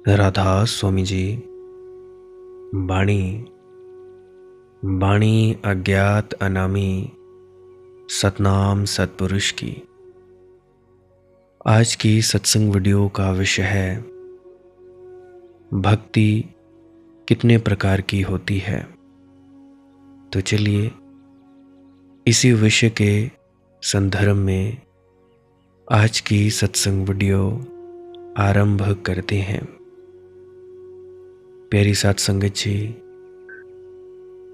राधा स्वामी जी। बाणी बाणी अज्ञात अनामी सतनाम सतपुरुष की। आज की सत्संग वीडियो का विषय है भक्ति कितने प्रकार की होती है। तो चलिए इसी विषय के संदर्भ में आज की सत्संग वीडियो आरंभ करते हैं। प्यारी साथ संगत जी,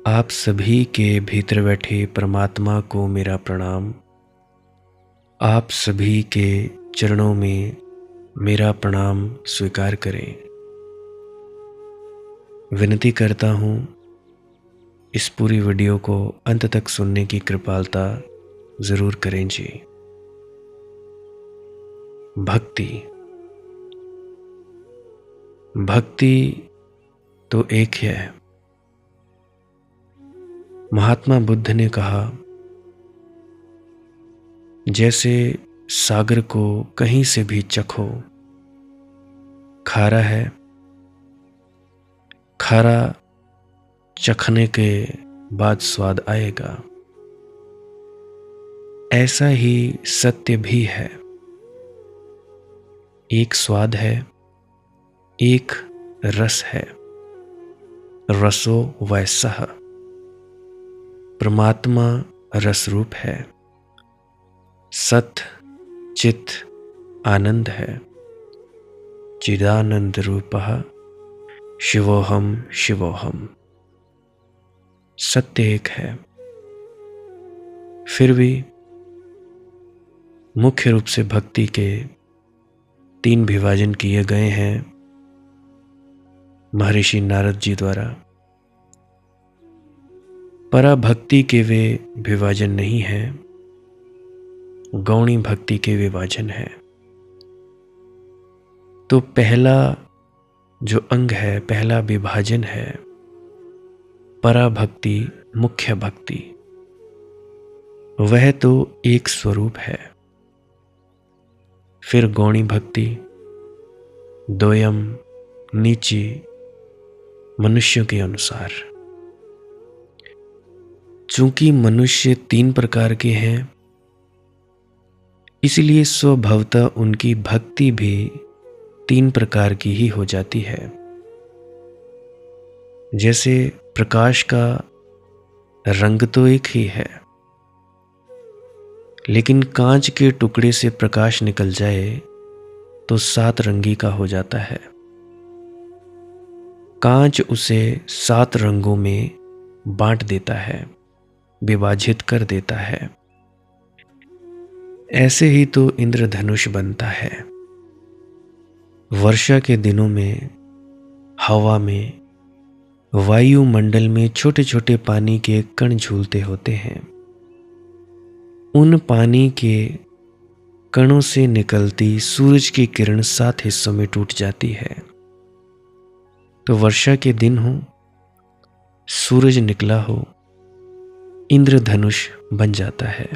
आप सभी के भीतर बैठे परमात्मा को मेरा प्रणाम। आप सभी के चरणों में मेरा प्रणाम स्वीकार करें। विनती करता हूँ इस पूरी वीडियो को अंत तक सुनने की कृपालता ज़रूर करें जी। भक्ति तो एक है। महात्मा बुद्ध ने कहा, जैसे सागर को कहीं से भी चखो, खारा है, खारा चखने के बाद स्वाद आएगा, ऐसा ही सत्य भी है। एक स्वाद है, एक रस है। रसो वैसह, परमात्मा रस रूप है। सत चित आनंद है। चिदानंद रूपः शिवोहम शिवोहम। सत्य एक है, फिर भी मुख्य रूप से भक्ति के 3 विभाजन किए गए हैं महर्षि नारद जी द्वारा। पराभक्ति के वे विभाजन नहीं हैं, गौणी भक्ति के विभाजन है। तो पहला जो अंग है, पहला विभाजन है पराभक्ति मुख्य भक्ति। वह तो एक स्वरूप है। फिर गौणी भक्ति, दोयम नीची मनुष्यों के अनुसार। चूंकि मनुष्य 3 प्रकार के हैं, इसलिए स्वभावतः उनकी भक्ति भी 3 प्रकार की ही हो जाती है। जैसे प्रकाश का रंग तो एक ही है, लेकिन कांच के टुकड़े से प्रकाश निकल जाए तो 7 रंगी का हो जाता है। कांच उसे 7 रंगों में बांट देता है, विभाजित कर देता है। ऐसे ही तो इंद्रधनुष बनता है। वर्षा के दिनों में हवा में, वायुमंडल में छोटे छोटे पानी के कण झूलते होते हैं। उन पानी के कणों से निकलती सूरज की किरण 7 हिस्सों में टूट जाती है। तो वर्षा के दिन हो, सूरज निकला हो, इंद्रधनुष बन जाता है।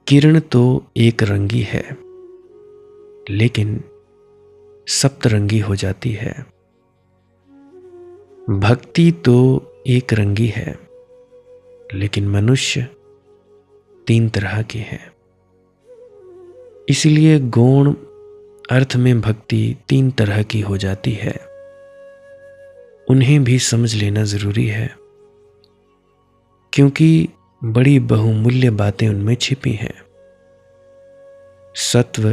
किरण तो एक रंगी है, लेकिन सप्तरंगी हो जाती है। भक्ति तो एक रंगी है, लेकिन मनुष्य 3 तरह के हैं। इसलिए गौण अर्थ में भक्ति 3 तरह की हो जाती है। उन्हें भी समझ लेना जरूरी है, क्योंकि बड़ी बहुमूल्य बातें उनमें छिपी हैं। सत्व,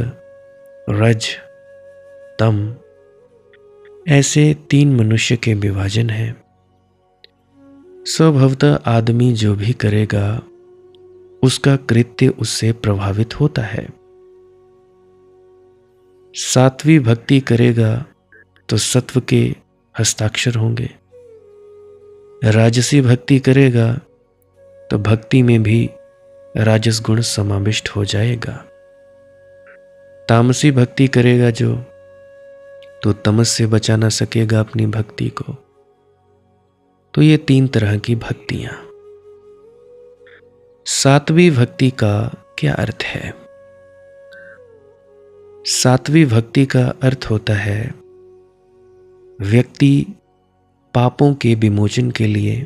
रज, तम, ऐसे 3 मनुष्य के विभाजन हैं। स्वभावतः आदमी जो भी करेगा उसका कृत्य उससे प्रभावित होता है। सात्विक भक्ति करेगा तो सत्व के हस्ताक्षर होंगे। राजसी भक्ति करेगा तो भक्ति में भी राजस गुण समाविष्ट हो जाएगा। तामसी भक्ति करेगा जो, तो तमस से बचा ना सकेगा अपनी भक्ति को। तो ये 3 तरह की भक्तियां। सात्विक भक्ति का क्या अर्थ है? सात्विक भक्ति का अर्थ होता है व्यक्ति पापों के विमोचन के लिए,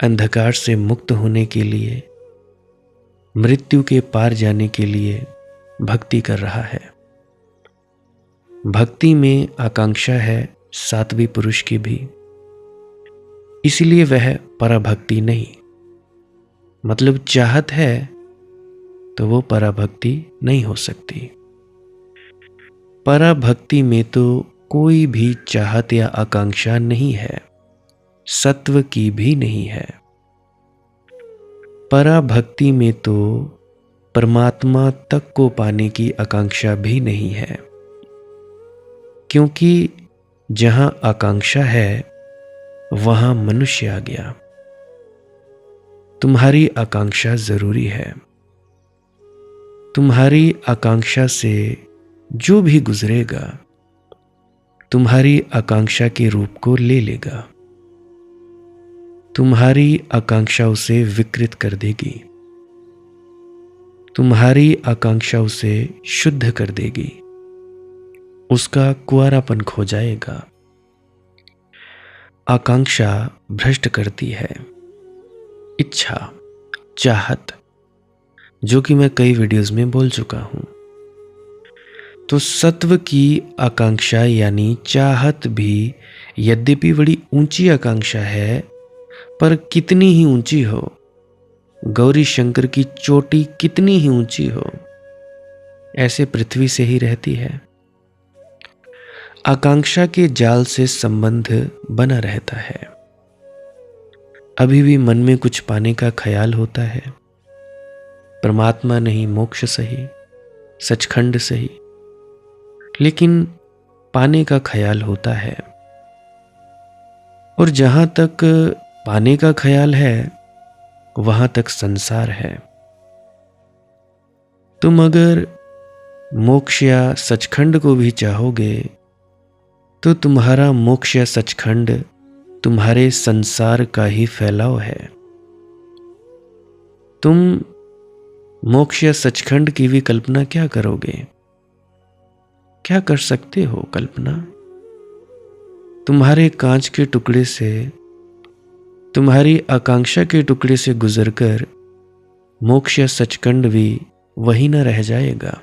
अंधकार से मुक्त होने के लिए, मृत्यु के पार जाने के लिए भक्ति कर रहा है। भक्ति में आकांक्षा है सात्विक पुरुष की भी, इसलिए वह पराभक्ति नहीं, मतलब चाहत है तो वो पराभक्ति नहीं हो सकती। पराभक्ति में तो कोई भी चाहत या आकांक्षा नहीं है, सत्व की भी नहीं है। पराभक्ति में तो परमात्मा तक को पाने की आकांक्षा भी नहीं है, क्योंकि जहां आकांक्षा है वहां मनुष्य आ गया। तुम्हारी आकांक्षा जरूरी है। तुम्हारी आकांक्षा से जो भी गुजरेगा तुम्हारी आकांक्षा के रूप को ले लेगा। तुम्हारी आकांक्षा उसे विकृत कर देगी, तुम्हारी आकांक्षा उसे शुद्ध कर देगी, उसका कुंवारापन खो जाएगा। आकांक्षा भ्रष्ट करती है। इच्छा, चाहत, जो कि मैं कई वीडियोस में बोल चुका हूं। तो सत्व की आकांक्षा यानी चाहत भी यद्यपि बड़ी ऊंची आकांक्षा है, पर कितनी ही ऊंची हो, गौरी शंकर की चोटी कितनी ही ऊंची हो, ऐसे पृथ्वी से ही रहती है। आकांक्षा के जाल से संबंध बना रहता है। अभी भी मन में कुछ पाने का ख्याल होता है, परमात्मा नहीं, मोक्ष सही, सचखंड सही, लेकिन पाने का ख्याल होता है। और जहां तक पाने का ख्याल है वहां तक संसार है। तुम अगर मोक्ष या सचखंड को भी चाहोगे तो तुम्हारा मोक्ष या सचखंड तुम्हारे संसार का ही फैलाव है। तुम मोक्ष या सचखंड की भी कल्पना क्या करोगे? क्या कर सकते हो कल्पना? तुम्हारे कांच के टुकड़े से, तुम्हारी आकांक्षा के टुकड़े से गुजरकर मोक्ष या सचखंड भी वही न रह जाएगा।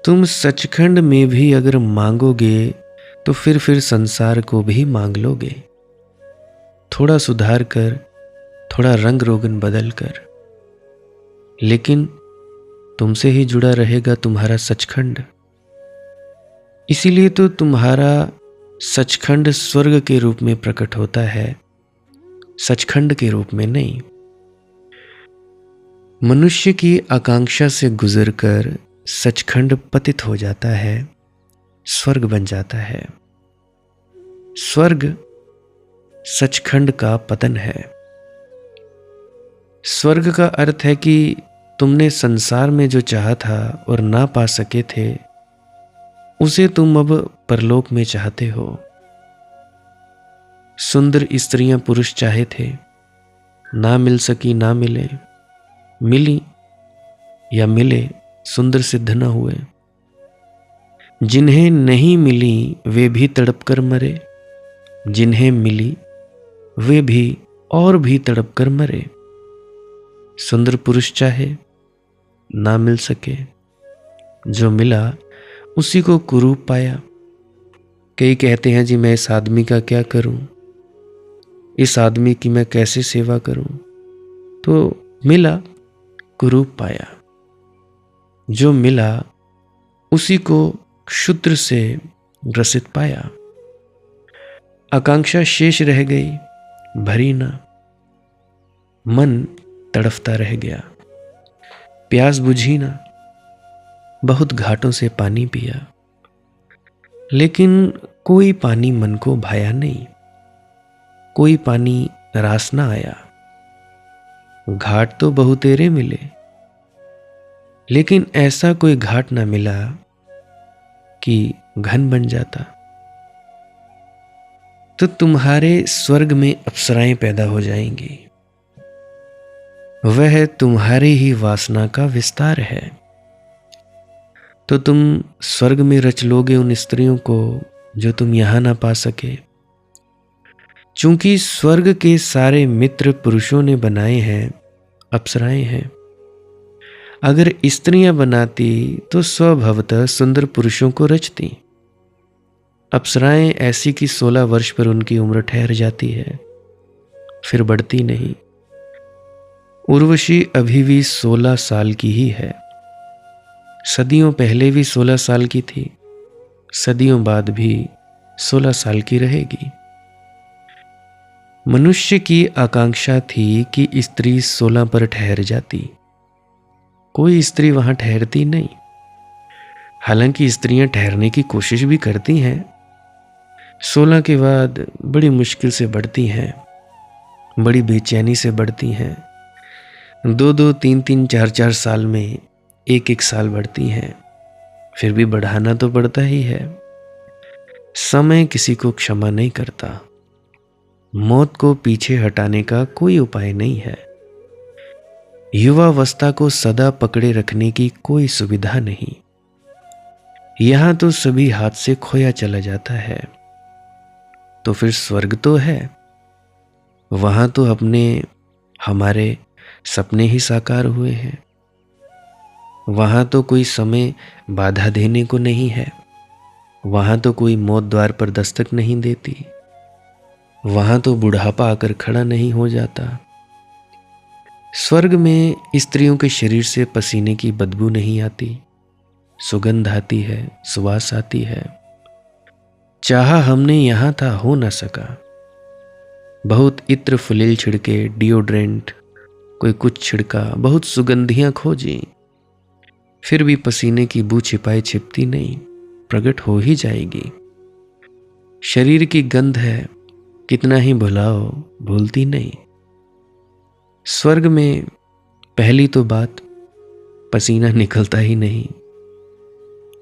तुम सचखंड में भी अगर मांगोगे तो फिर संसार को भी मांग लोगे, थोड़ा सुधार कर, थोड़ा रंग रोगन बदल कर, लेकिन तुमसे ही जुड़ा रहेगा तुम्हारा सचखंड। इसीलिए तो तुम्हारा सचखंड स्वर्ग के रूप में प्रकट होता है, सचखंड के रूप में नहीं। मनुष्य की आकांक्षा से गुजरकर सचखंड पतित हो जाता है, स्वर्ग बन जाता है। स्वर्ग सचखंड का पतन है। स्वर्ग का अर्थ है कि तुमने संसार में जो चाहा था और ना पा सके थे, उसे तुम अब परलोक में चाहते हो। सुंदर स्त्रियां पुरुष चाहे थे, ना मिल सकी, ना मिले, मिली या मिले, सुंदर सिद्ध न हुए। जिन्हें नहीं मिली वे भी तड़प कर मरे, जिन्हें मिली वे भी और भी तड़प कर मरे। सुंदर पुरुष चाहे, ना मिल सके, जो मिला उसी को कुरूप पाया। कई कहते हैं जी मैं इस आदमी का क्या करूं, इस आदमी की मैं कैसे सेवा करूं, तो मिला, कुरूप पाया। जो मिला उसी को क्षुद्र से ग्रसित पाया। आकांक्षा शेष रह गई, भरी ना, मन तड़फता रह गया। प्यास बुझी ना, बहुत घाटों से पानी पिया, लेकिन कोई पानी मन को भाया नहीं, कोई पानी रास ना आया। घाट तो बहुतेरे मिले, लेकिन ऐसा कोई घाट ना मिला कि घन बन जाता। तो तुम्हारे स्वर्ग में अप्सराएं पैदा हो जाएंगी। वह तुम्हारी ही वासना का विस्तार है। तो तुम स्वर्ग में रच लोगे उन स्त्रियों को जो तुम यहां ना पा सके। चूंकि स्वर्ग के सारे मित्र पुरुषों ने बनाए हैं, अप्सराएं हैं। अगर स्त्रियां बनाती तो स्वभावतः सुंदर पुरुषों को रचती। अप्सराएं ऐसी कि 16 वर्ष पर उनकी उम्र ठहर जाती है, फिर बढ़ती नहीं। उर्वशी अभी भी 16 साल की ही है। सदियों पहले भी 16 साल की थी, सदियों बाद भी 16 साल की रहेगी। मनुष्य की आकांक्षा थी कि स्त्री 16 पर ठहर जाती। कोई स्त्री वहां ठहरती नहीं। हालांकि स्त्रियां ठहरने की कोशिश भी करती हैं, 16 के बाद बड़ी मुश्किल से बढ़ती हैं, बड़ी बेचैनी से बढ़ती हैं। 2-2, 3-3, 4-4 साल में एक साल बढ़ती हैं। फिर भी बढ़ाना तो पड़ता ही है। समय किसी को क्षमा नहीं करता। मौत को पीछे हटाने का कोई उपाय नहीं है। युवावस्था को सदा पकड़े रखने की कोई सुविधा नहीं। यहां तो सभी हाथ से खोया चला जाता है। तो फिर स्वर्ग तो है, वहां तो हमारे सपने ही साकार हुए हैं। वहां तो कोई समय बाधा देने को नहीं है। वहां तो कोई मौत द्वार पर दस्तक नहीं देती। वहां तो बुढ़ापा आकर खड़ा नहीं हो जाता। स्वर्ग में स्त्रियों के शरीर से पसीने की बदबू नहीं आती, सुगंध आती है, सुवास आती है। चाहा हमने यहां था, हो ना सका। बहुत इत्र फुलेल छिड़के, डिओड्रेंट, कोई कुछ छिड़का, बहुत सुगंधियां खोजी, फिर भी पसीने की बू छिपाई छिपती नहीं, प्रकट हो ही जाएगी। शरीर की गंध है, कितना ही भुलाओ भूलती नहीं। स्वर्ग में पहली तो बात, पसीना निकलता ही नहीं।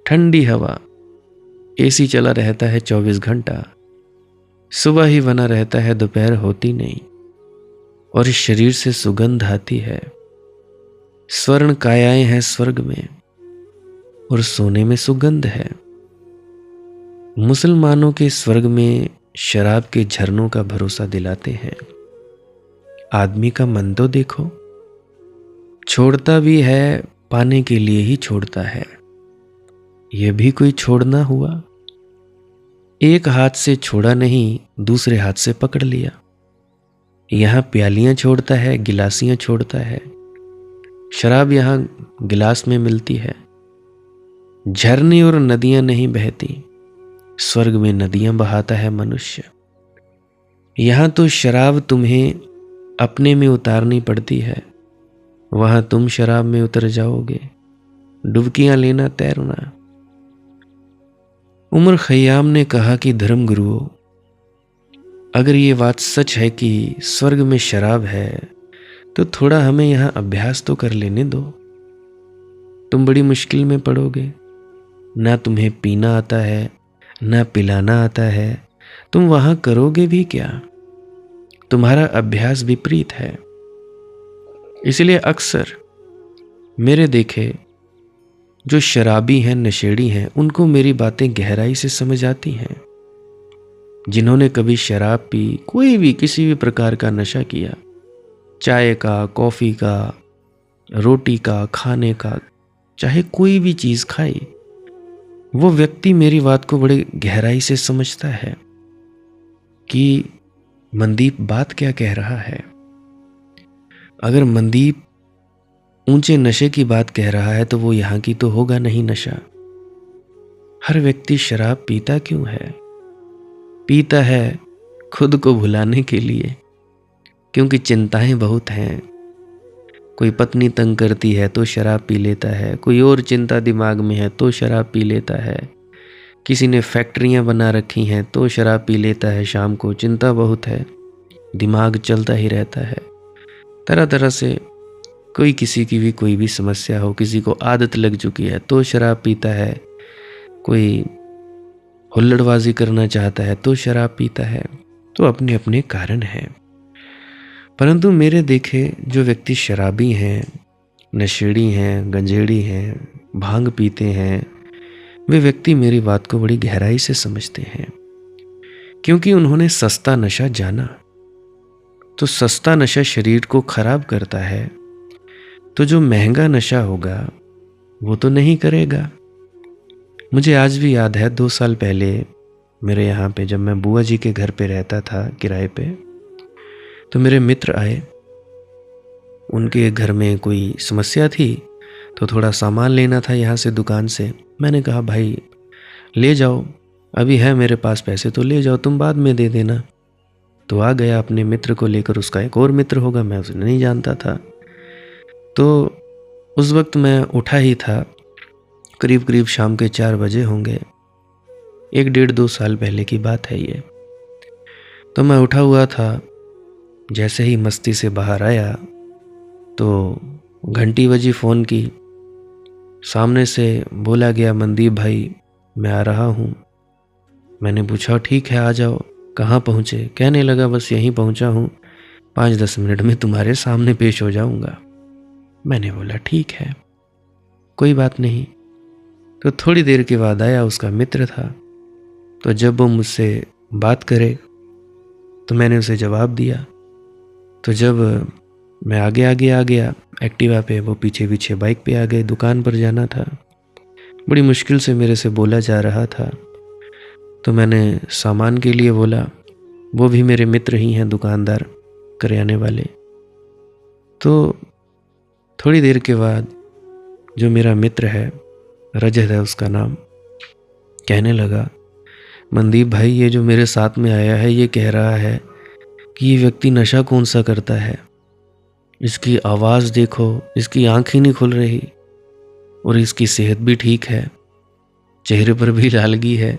ठंडी हवा, एसी चला रहता है 24 घंटा। सुबह ही बना रहता है, दोपहर होती नहीं। और इस शरीर से सुगंध आती है। स्वर्ण कायाएं हैं स्वर्ग में, और सोने में सुगंध है। मुसलमानों के स्वर्ग में शराब के झरनों का भरोसा दिलाते हैं। आदमी का मन तो देखो, छोड़ता भी है पाने के लिए ही छोड़ता है। यह भी कोई छोड़ना हुआ? एक हाथ से छोड़ा नहीं, दूसरे हाथ से पकड़ लिया। यहां प्यालियां छोड़ता है, गिलासियां छोड़ता है। शराब यहां गिलास में मिलती है। झरने और नदियां नहीं बहती, स्वर्ग में नदियां बहाता है मनुष्य। यहां तो शराब तुम्हें अपने में उतारनी पड़ती है, वहां तुम शराब में उतर जाओगे। डुबकियां लेना, तैरना। उमर खयाम ने कहा कि धर्म गुरुओं, अगर ये बात सच है कि स्वर्ग में शराब है, तो थोड़ा हमें यहां अभ्यास तो कर लेने दो। तुम बड़ी मुश्किल में पड़ोगे। ना तुम्हें पीना आता है, ना पिलाना आता है, तुम वहां करोगे भी क्या? तुम्हारा अभ्यास विपरीत है। इसलिए अक्सर मेरे देखे जो शराबी हैं, नशेड़ी हैं, उनको मेरी बातें गहराई से समझ आती हैं। जिन्होंने कभी शराब पी, कोई भी किसी भी प्रकार का नशा किया, चाय का, कॉफी का, रोटी का, खाने का, चाहे कोई भी चीज खाई, वो व्यक्ति मेरी बात को बड़े गहराई से समझता है कि मनदीप बात क्या कह रहा है। अगर मनदीप ऊंचे नशे की बात कह रहा है, तो वो यहां की तो होगा नहीं नशा। हर व्यक्ति शराब पीता क्यों है? पीता है खुद को भुलाने के लिए, क्योंकि चिंताएं बहुत हैं। कोई पत्नी तंग करती है तो शराब पी लेता है, कोई और चिंता दिमाग में है तो शराब पी लेता है, किसी ने फैक्ट्रियां बना रखी हैं तो शराब पी लेता है। शाम को चिंता बहुत है, दिमाग चलता ही रहता है तरह तरह से। कोई किसी की भी कोई भी समस्या हो, किसी को आदत लग चुकी है तो शराब पीता है, कोई हुल्लड़बाजी करना चाहता है तो शराब पीता है। तो अपने अपने कारण हैं। परंतु मेरे देखे जो व्यक्ति शराबी हैं, नशेड़ी हैं, गंजेड़ी हैं, भांग पीते हैं, वे व्यक्ति मेरी बात को बड़ी गहराई से समझते हैं, क्योंकि उन्होंने सस्ता नशा जाना। तो सस्ता नशा शरीर को खराब करता है, तो जो महंगा नशा होगा वो तो नहीं करेगा। मुझे आज भी याद है 2 साल पहले मेरे यहाँ पे जब मैं बुआ जी के घर पे रहता था किराए पे, तो मेरे मित्र आए। उनके घर में कोई समस्या थी, तो थोड़ा सामान लेना था यहाँ से दुकान से। मैंने कहा भाई ले जाओ, अभी है मेरे पास पैसे तो ले जाओ, तुम बाद में दे देना। तो आ गया अपने मित्र को लेकर। उसका एक और मित्र होगा, मैं उसे नहीं जानता था। तो उस वक्त मैं उठा ही था, करीब करीब शाम के 4 बजे होंगे, 1 डेढ़ 2 साल पहले की बात है ये। तो मैं उठा हुआ था, जैसे ही मस्ती से बाहर आया तो घंटी बजी फ़ोन की। सामने से बोला गया, मनदीप भाई मैं आ रहा हूँ। मैंने पूछा ठीक है आ जाओ, कहाँ पहुँचे? कहने लगा बस यहीं पहुँचा हूँ, 5-10 मिनट में तुम्हारे सामने पेश हो जाऊँगा। मैंने बोला ठीक है, कोई बात नहीं। तो थोड़ी देर के बाद आया, उसका मित्र था। तो जब वो मुझसे बात करे तो मैंने उसे जवाब दिया। तो जब मैं आगे आगे आ गया एक्टिवा पे, वो पीछे पीछे बाइक पे आ गए। दुकान पर जाना था, बड़ी मुश्किल से मेरे से बोला जा रहा था। तो मैंने सामान के लिए बोला, वो भी मेरे मित्र ही हैं, दुकानदार करियाने वाले। तो थोड़ी देर के बाद जो मेरा मित्र है, रजत है उसका नाम, कहने लगा मनदीप भाई ये जो मेरे साथ में आया है ये कह रहा है कि ये व्यक्ति नशा कौन सा करता है, इसकी आवाज़ देखो, इसकी आँख ही नहीं खुल रही और इसकी सेहत भी ठीक है, चेहरे पर भी लालगी है,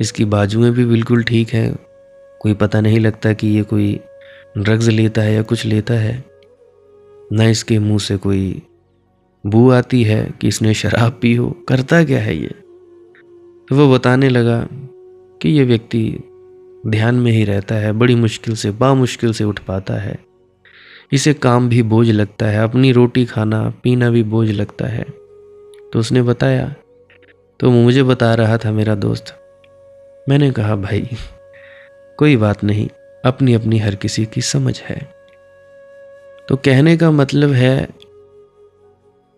इसकी बाजुएं भी बिल्कुल ठीक हैं, कोई पता नहीं लगता कि ये कोई ड्रग्स लेता है या कुछ लेता है, ना इसके मुंह से कोई बू आती है कि इसने शराब पी हो। करता क्या है ये? तो वो बताने लगा कि ये व्यक्ति ध्यान में ही रहता है, बड़ी मुश्किल से बामुश्किल से उठ पाता है, इसे काम भी बोझ लगता है, अपनी रोटी खाना पीना भी बोझ लगता है। तो उसने बताया, तो मुझे बता रहा था मेरा दोस्त। मैंने कहा भाई कोई बात नहीं, अपनी अपनी हर किसी की समझ है। तो कहने का मतलब है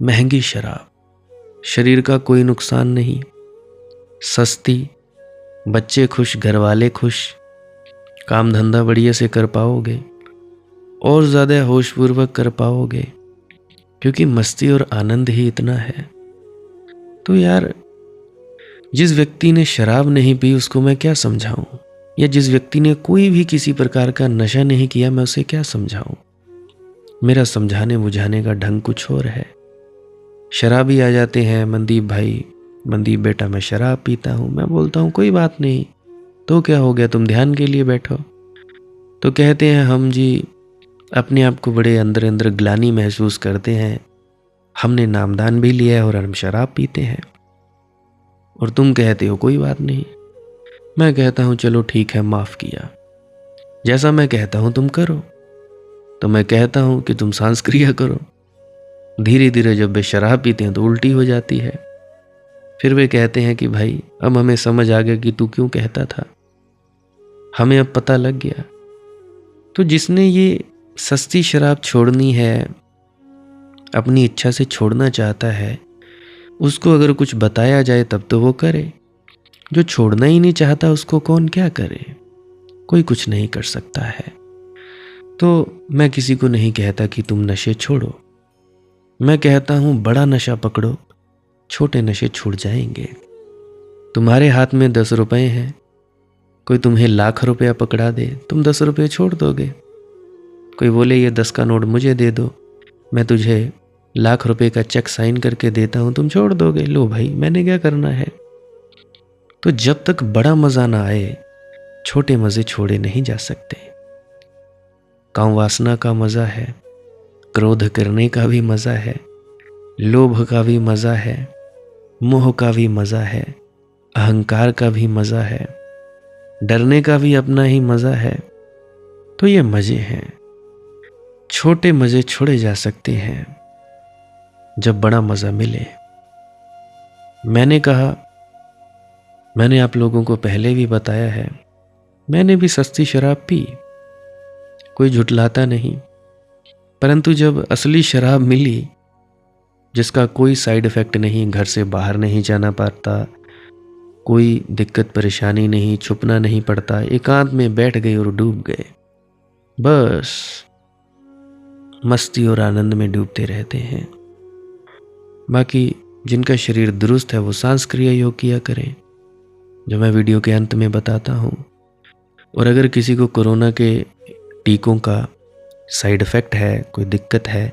महंगी शराब शरीर का कोई नुकसान नहीं, सस्ती, बच्चे खुश, घर वाले खुश, काम धंधा बढ़िया से कर पाओगे और ज़्यादा होशपूर्वक कर पाओगे, क्योंकि मस्ती और आनंद ही इतना है। तो यार जिस व्यक्ति ने शराब नहीं पी उसको मैं क्या समझाऊं, या जिस व्यक्ति ने कोई भी किसी प्रकार का नशा नहीं किया मैं उसे क्या समझाऊं। मेरा समझाने बुझाने का ढंग कुछ और है। शराबी आ जाते हैं, मनदीप भाई, मनदीप बेटा मैं शराब पीता हूँ। मैं बोलता हूँ कोई बात नहीं, तो क्या हो गया, तुम ध्यान के लिए बैठो। तो कहते हैं हम जी अपने आप को बड़े अंदर अंदर ग्लानि महसूस करते हैं, हमने नामदान भी लिया है और हम शराब पीते हैं, और तुम कहते हो कोई बात नहीं। मैं कहता हूँ चलो ठीक है, माफ़ किया, जैसा मैं कहता हूँ तुम करो। तो मैं कहता हूँ कि तुम सांसक्रिया करो। धीरे धीरे जब वे शराब पीते हैं तो उल्टी हो जाती है। फिर वे कहते हैं कि भाई अब हमें समझ आ गया कि तू क्यों कहता था, हमें अब पता लग गया। तो जिसने ये सस्ती शराब छोड़नी है, अपनी इच्छा से छोड़ना चाहता है, उसको अगर कुछ बताया जाए तब तो वो करे। जो छोड़ना ही नहीं चाहता उसको कौन क्या करे, कोई कुछ नहीं कर सकता है। तो मैं किसी को नहीं कहता कि तुम नशे छोड़ो, मैं कहता हूँ बड़ा नशा पकड़ो, छोटे नशे छूट जाएंगे। तुम्हारे हाथ में 10 रुपए हैं, कोई तुम्हें लाख रुपया पकड़ा दे, तुम 10 रुपये छोड़ दोगे। कोई बोले ये 10 का नोट मुझे दे दो, मैं तुझे लाख रुपए का चेक साइन करके देता हूँ, तुम छोड़ दोगे। लो भाई मैंने क्या करना है। तो जब तक बड़ा मजा ना आए छोटे मजे छोड़े नहीं जा सकते। काम वासना का मजा है, क्रोध करने का भी मजा है, लोभ का भी मजा है, मोह का भी मजा है, अहंकार का भी मजा है, डरने का भी अपना ही मजा है। तो ये मजे हैं, छोटे मजे छोड़े जा सकते हैं जब बड़ा मजा मिले। मैंने कहा मैंने आप लोगों को पहले भी बताया है, मैंने भी सस्ती शराब पी, कोई झुठलाता नहीं। परंतु जब असली शराब मिली, जिसका कोई साइड इफेक्ट नहीं, घर से बाहर नहीं जाना पड़ता, कोई दिक्कत परेशानी नहीं, छुपना नहीं पड़ता, एकांत में बैठ गए और डूब गए, बस मस्ती और आनंद में डूबते रहते हैं। बाकी जिनका शरीर दुरुस्त है वो सांस क्रिया योग किया करें, जो मैं वीडियो के अंत में बताता हूँ। और अगर किसी को कोरोना के टीकों का साइड इफेक्ट है, कोई दिक्कत है,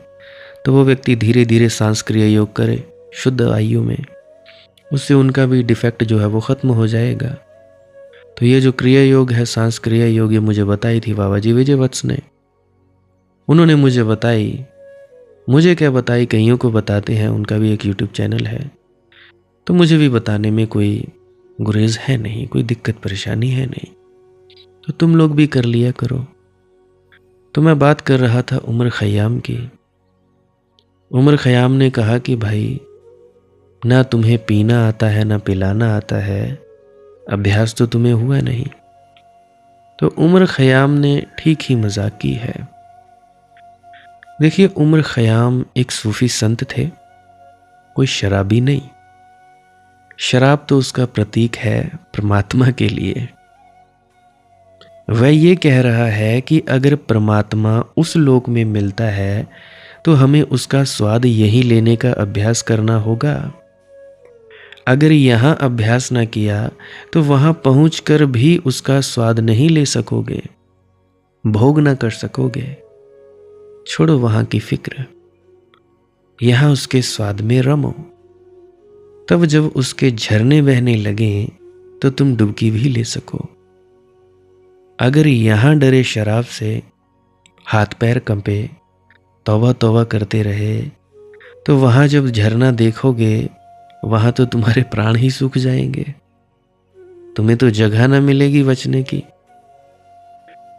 तो वो व्यक्ति धीरे धीरे सांस क्रिया योग करे शुद्ध आयु में, उससे उनका भी डिफेक्ट जो है वो ख़त्म हो जाएगा। तो ये जो क्रिया योग है, सांस क्रिया योग, ये मुझे बताई थी बाबा जी विजय वत्स ने। उन्होंने मुझे बताई, मुझे क्या बताई, कईयों को बताते हैं, उनका भी एक यूट्यूब चैनल है, तो मुझे भी बताने में कोई गुरेज है नहीं, कोई दिक्कत परेशानी है नहीं, तो तुम लोग भी कर लिया करो। तो मैं बात कर रहा था उमर खयाम की। उमर खयाम ने कहा कि भाई, ना तुम्हें पीना आता है, ना पिलाना आता है, अभ्यास तो तुम्हें हुआ नहीं। तो उमर खयाम ने ठीक ही मजाक की है। देखिए, उमर खयाम एक सूफी संत थे, कोई शराबी नहीं। शराब तो उसका प्रतीक है परमात्मा के लिए। वह ये कह रहा है कि अगर परमात्मा उस लोक में मिलता है तो हमें उसका स्वाद यही लेने का अभ्यास करना होगा। अगर यहाँ अभ्यास ना किया तो वहाँ पहुँचकर भी उसका स्वाद नहीं ले सकोगे, भोग ना कर सकोगे। छोड़ो वहाँ की फिक्र, यहाँ उसके स्वाद में रमो। तब जब उसके झरने बहने लगे तो तुम डुबकी भी ले सको। अगर यहाँ डरे शराब से, हाथ पैर कंपे, तौबा तौबा करते रहे, तो वहाँ जब झरना देखोगे, वहाँ तो तुम्हारे प्राण ही सूख जाएंगे, तुम्हें तो जगह ना मिलेगी बचने की।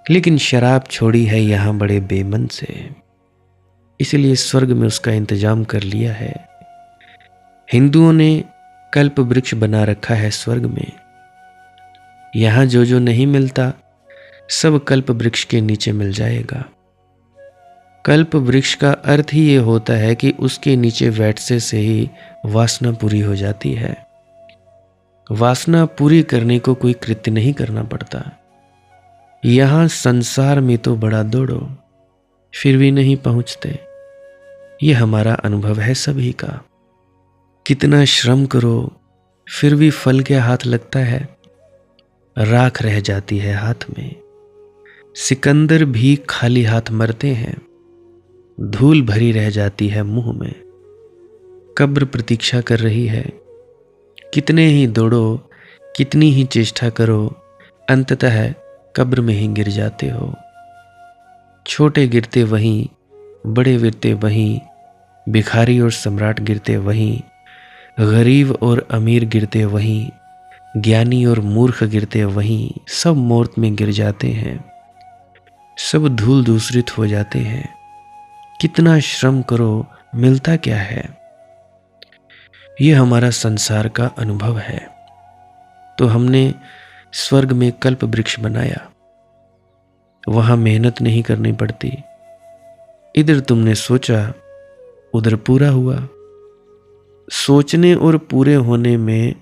लेकिन शराब छोड़ी है यहाँ बड़े बेमन से, इसलिए स्वर्ग में उसका इंतजाम कर लिया है। हिंदुओं ने कल्प वृक्ष बना रखा है स्वर्ग में। यहाँ जो जो नहीं मिलता सब कल्प वृक्ष के नीचे मिल जाएगा। कल्प वृक्ष का अर्थ ही ये होता है कि उसके नीचे बैठने से ही वासना पूरी हो जाती है। वासना पूरी करने को कोई कृत्य नहीं करना पड़ता। यहाँ संसार में तो बड़ा दौड़ो, फिर भी नहीं पहुँचते। ये हमारा अनुभव है सभी का। कितना श्रम करो फिर भी फल के हाथ लगता है, राख रह जाती है हाथ में। सिकंदर भी खाली हाथ मरते हैं, धूल भरी रह जाती है मुंह में। कब्र प्रतीक्षा कर रही है। कितने ही दौड़ो, कितनी ही चेष्टा करो, अंततः कब्र में ही गिर जाते हो। छोटे गिरते वहीं, बड़े गिरते वहीं, भिखारी और सम्राट गिरते वहीं, गरीब और अमीर गिरते वहीं, ज्ञानी और मूर्ख गिरते वहीं, सब मौत में गिर जाते हैं, सब धूल दूसरित हो जाते हैं। कितना श्रम करो, मिलता क्या है? ये हमारा संसार का अनुभव है। तो हमने स्वर्ग में कल्प वृक्ष बनाया, वहां मेहनत नहीं करनी पड़ती। इधर तुमने सोचा, उधर पूरा हुआ। सोचने और पूरे होने में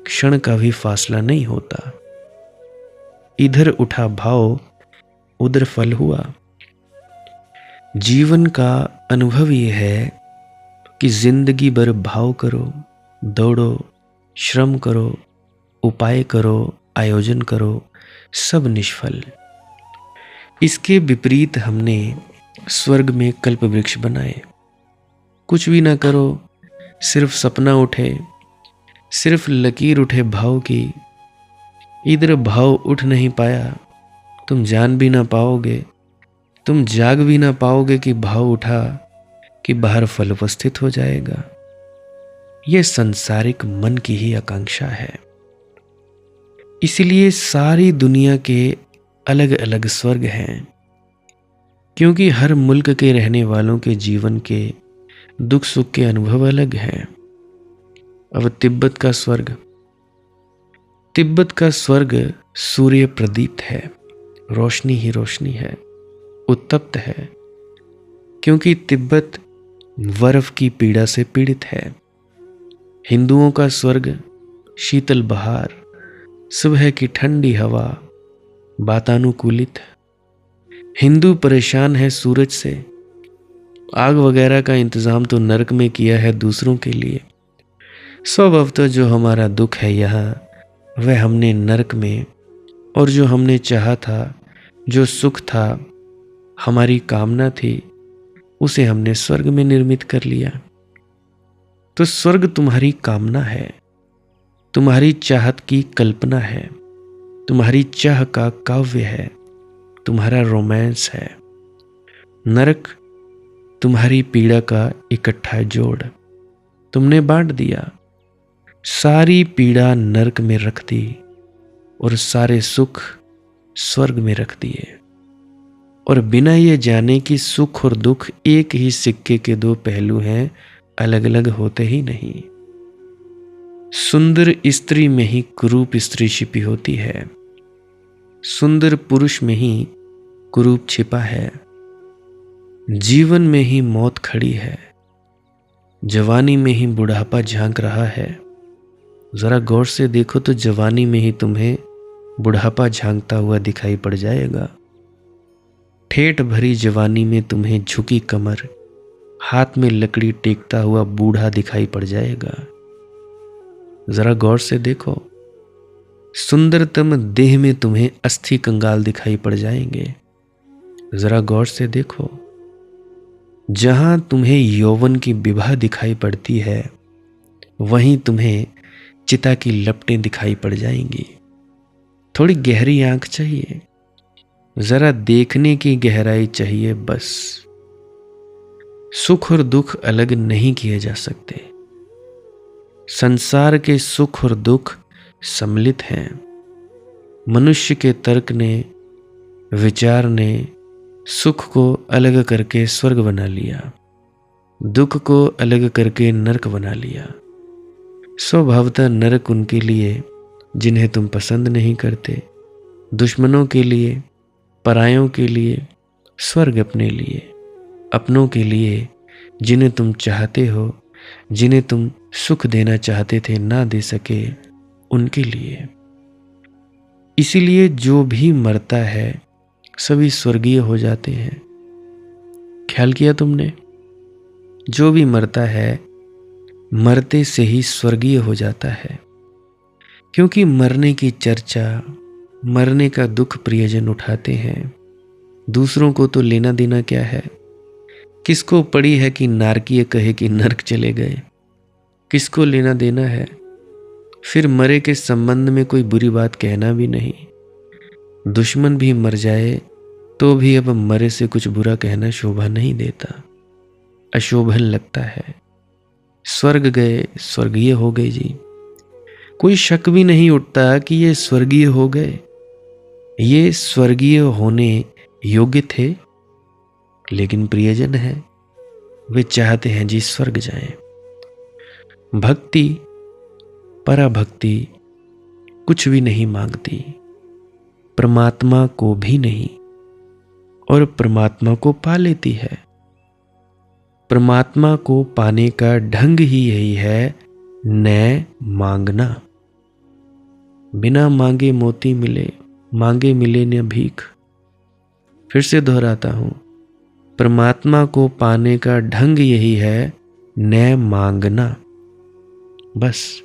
क्षण का भी फासला नहीं होता। इधर उठा भाव, उधर फल हुआ। जीवन का अनुभव यह है कि जिंदगी भर भाव करो, दौड़ो, श्रम करो, उपाय करो, आयोजन करो, सब निष्फल। इसके विपरीत हमने स्वर्ग में कल्प वृक्ष बनाए। कुछ भी ना करो, सिर्फ सपना उठे, सिर्फ लकीर उठे भाव की। इधर भाव उठ नहीं पाया, तुम जान भी ना पाओगे, तुम जाग भी ना पाओगे कि भाव उठा, कि बाहर फल उपस्थित हो जाएगा। यह संसारिक मन की ही आकांक्षा है। इसलिए सारी दुनिया के अलग अलग स्वर्ग हैं, क्योंकि हर मुल्क के रहने वालों के जीवन के दुख सुख के अनुभव अलग हैं। अब तिब्बत का स्वर्ग, तिब्बत का स्वर्ग सूर्य प्रदीप्त है, रोशनी ही रोशनी है, उत्तप्त है, क्योंकि तिब्बत बर्फ की पीड़ा से पीड़ित है। हिंदुओं का स्वर्ग शीतल बहार, सुबह की ठंडी हवा, वातानुकूलित। हिंदू परेशान है सूरज से। आग वगैरह का इंतजाम तो नरक में किया है दूसरों के लिए। स्वभावतः जो हमारा दुख है यहाँ, वह हमने नरक में, और जो हमने चाहा था, जो सुख था, हमारी कामना थी, उसे हमने स्वर्ग में निर्मित कर लिया। तो स्वर्ग तुम्हारी कामना है, तुम्हारी चाहत की कल्पना है, तुम्हारी चाह का काव्य है, तुम्हारा रोमांस है। नरक तुम्हारी पीड़ा का इकट्ठा जोड़, तुमने बांट दिया। सारी पीड़ा नरक में रख दी और सारे सुख स्वर्ग में रख दिए, और बिना ये जाने कि सुख और दुख एक ही सिक्के के दो पहलू हैं, अलग अलग होते ही नहीं। सुंदर स्त्री में ही कुरूप स्त्री छिपी होती है, सुंदर पुरुष में ही कुरूप छिपा है। जीवन में ही मौत खड़ी है, जवानी में ही बुढ़ापा झांक रहा है। जरा गौर से देखो तो जवानी में ही तुम्हें बुढ़ापा झांकता हुआ दिखाई पड़ जाएगा। ठेठ भरी जवानी में तुम्हें झुकी कमर, हाथ में लकड़ी टेकता हुआ बूढ़ा दिखाई पड़ जाएगा। जरा गौर से देखो, सुंदरतम देह में तुम्हें अस्थि कंगाल दिखाई पड़ जाएंगे। जरा गौर से देखो, जहां तुम्हें यौवन की विवाह दिखाई पड़ती है, वहीं तुम्हें चिता की लपटें दिखाई पड़ जाएंगी। थोड़ी गहरी आंख चाहिए, जरा देखने की गहराई चाहिए बस। सुख और दुख अलग नहीं किए जा सकते। संसार के सुख और दुख सम्मिलित हैं। मनुष्य के तर्क ने, विचार ने सुख को अलग करके स्वर्ग बना लिया, दुख को अलग करके नरक बना लिया। स्वभावतः नरक उनके लिए जिन्हें तुम पसंद नहीं करते, दुश्मनों के लिए, परायों के लिए, स्वर्ग अपने लिए, अपनों के लिए, जिन्हें तुम चाहते हो, जिन्हें तुम सुख देना चाहते थे ना दे सके, उनके लिए। इसीलिए जो भी मरता है सभी स्वर्गीय हो जाते हैं। ख्याल किया तुमने? जो भी मरता है मरते से ही स्वर्गीय हो जाता है, क्योंकि मरने की चर्चा, मरने का दुख प्रियजन उठाते हैं। दूसरों को तो लेना देना क्या है? किसको पड़ी है कि नारकीय कहे कि नरक चले गए? किसको लेना देना है? फिर मरे के संबंध में कोई बुरी बात कहना भी नहीं। दुश्मन भी मर जाए तो भी अब मरे से कुछ बुरा कहना शोभा नहीं देता, अशोभन लगता है। स्वर्ग गए, स्वर्गीय हो गए जी। कोई शक भी नहीं उठता कि ये स्वर्गीय हो गए। ये स्वर्गीय होने योग्य थे, लेकिन प्रियजन है, वे चाहते हैं जी स्वर्ग जाएं। भक्ति, पराभक्ति कुछ भी नहीं मांगती, परमात्मा को भी नहीं, और परमात्मा को पा लेती है। परमात्मा को पाने का ढंग ही यही है, न मांगना। बिना मांगे मोती मिले, मांगे मिले न भीख। फिर से दोहराता हूं, परमात्मा को पाने का ढंग यही है, न मांगना। बस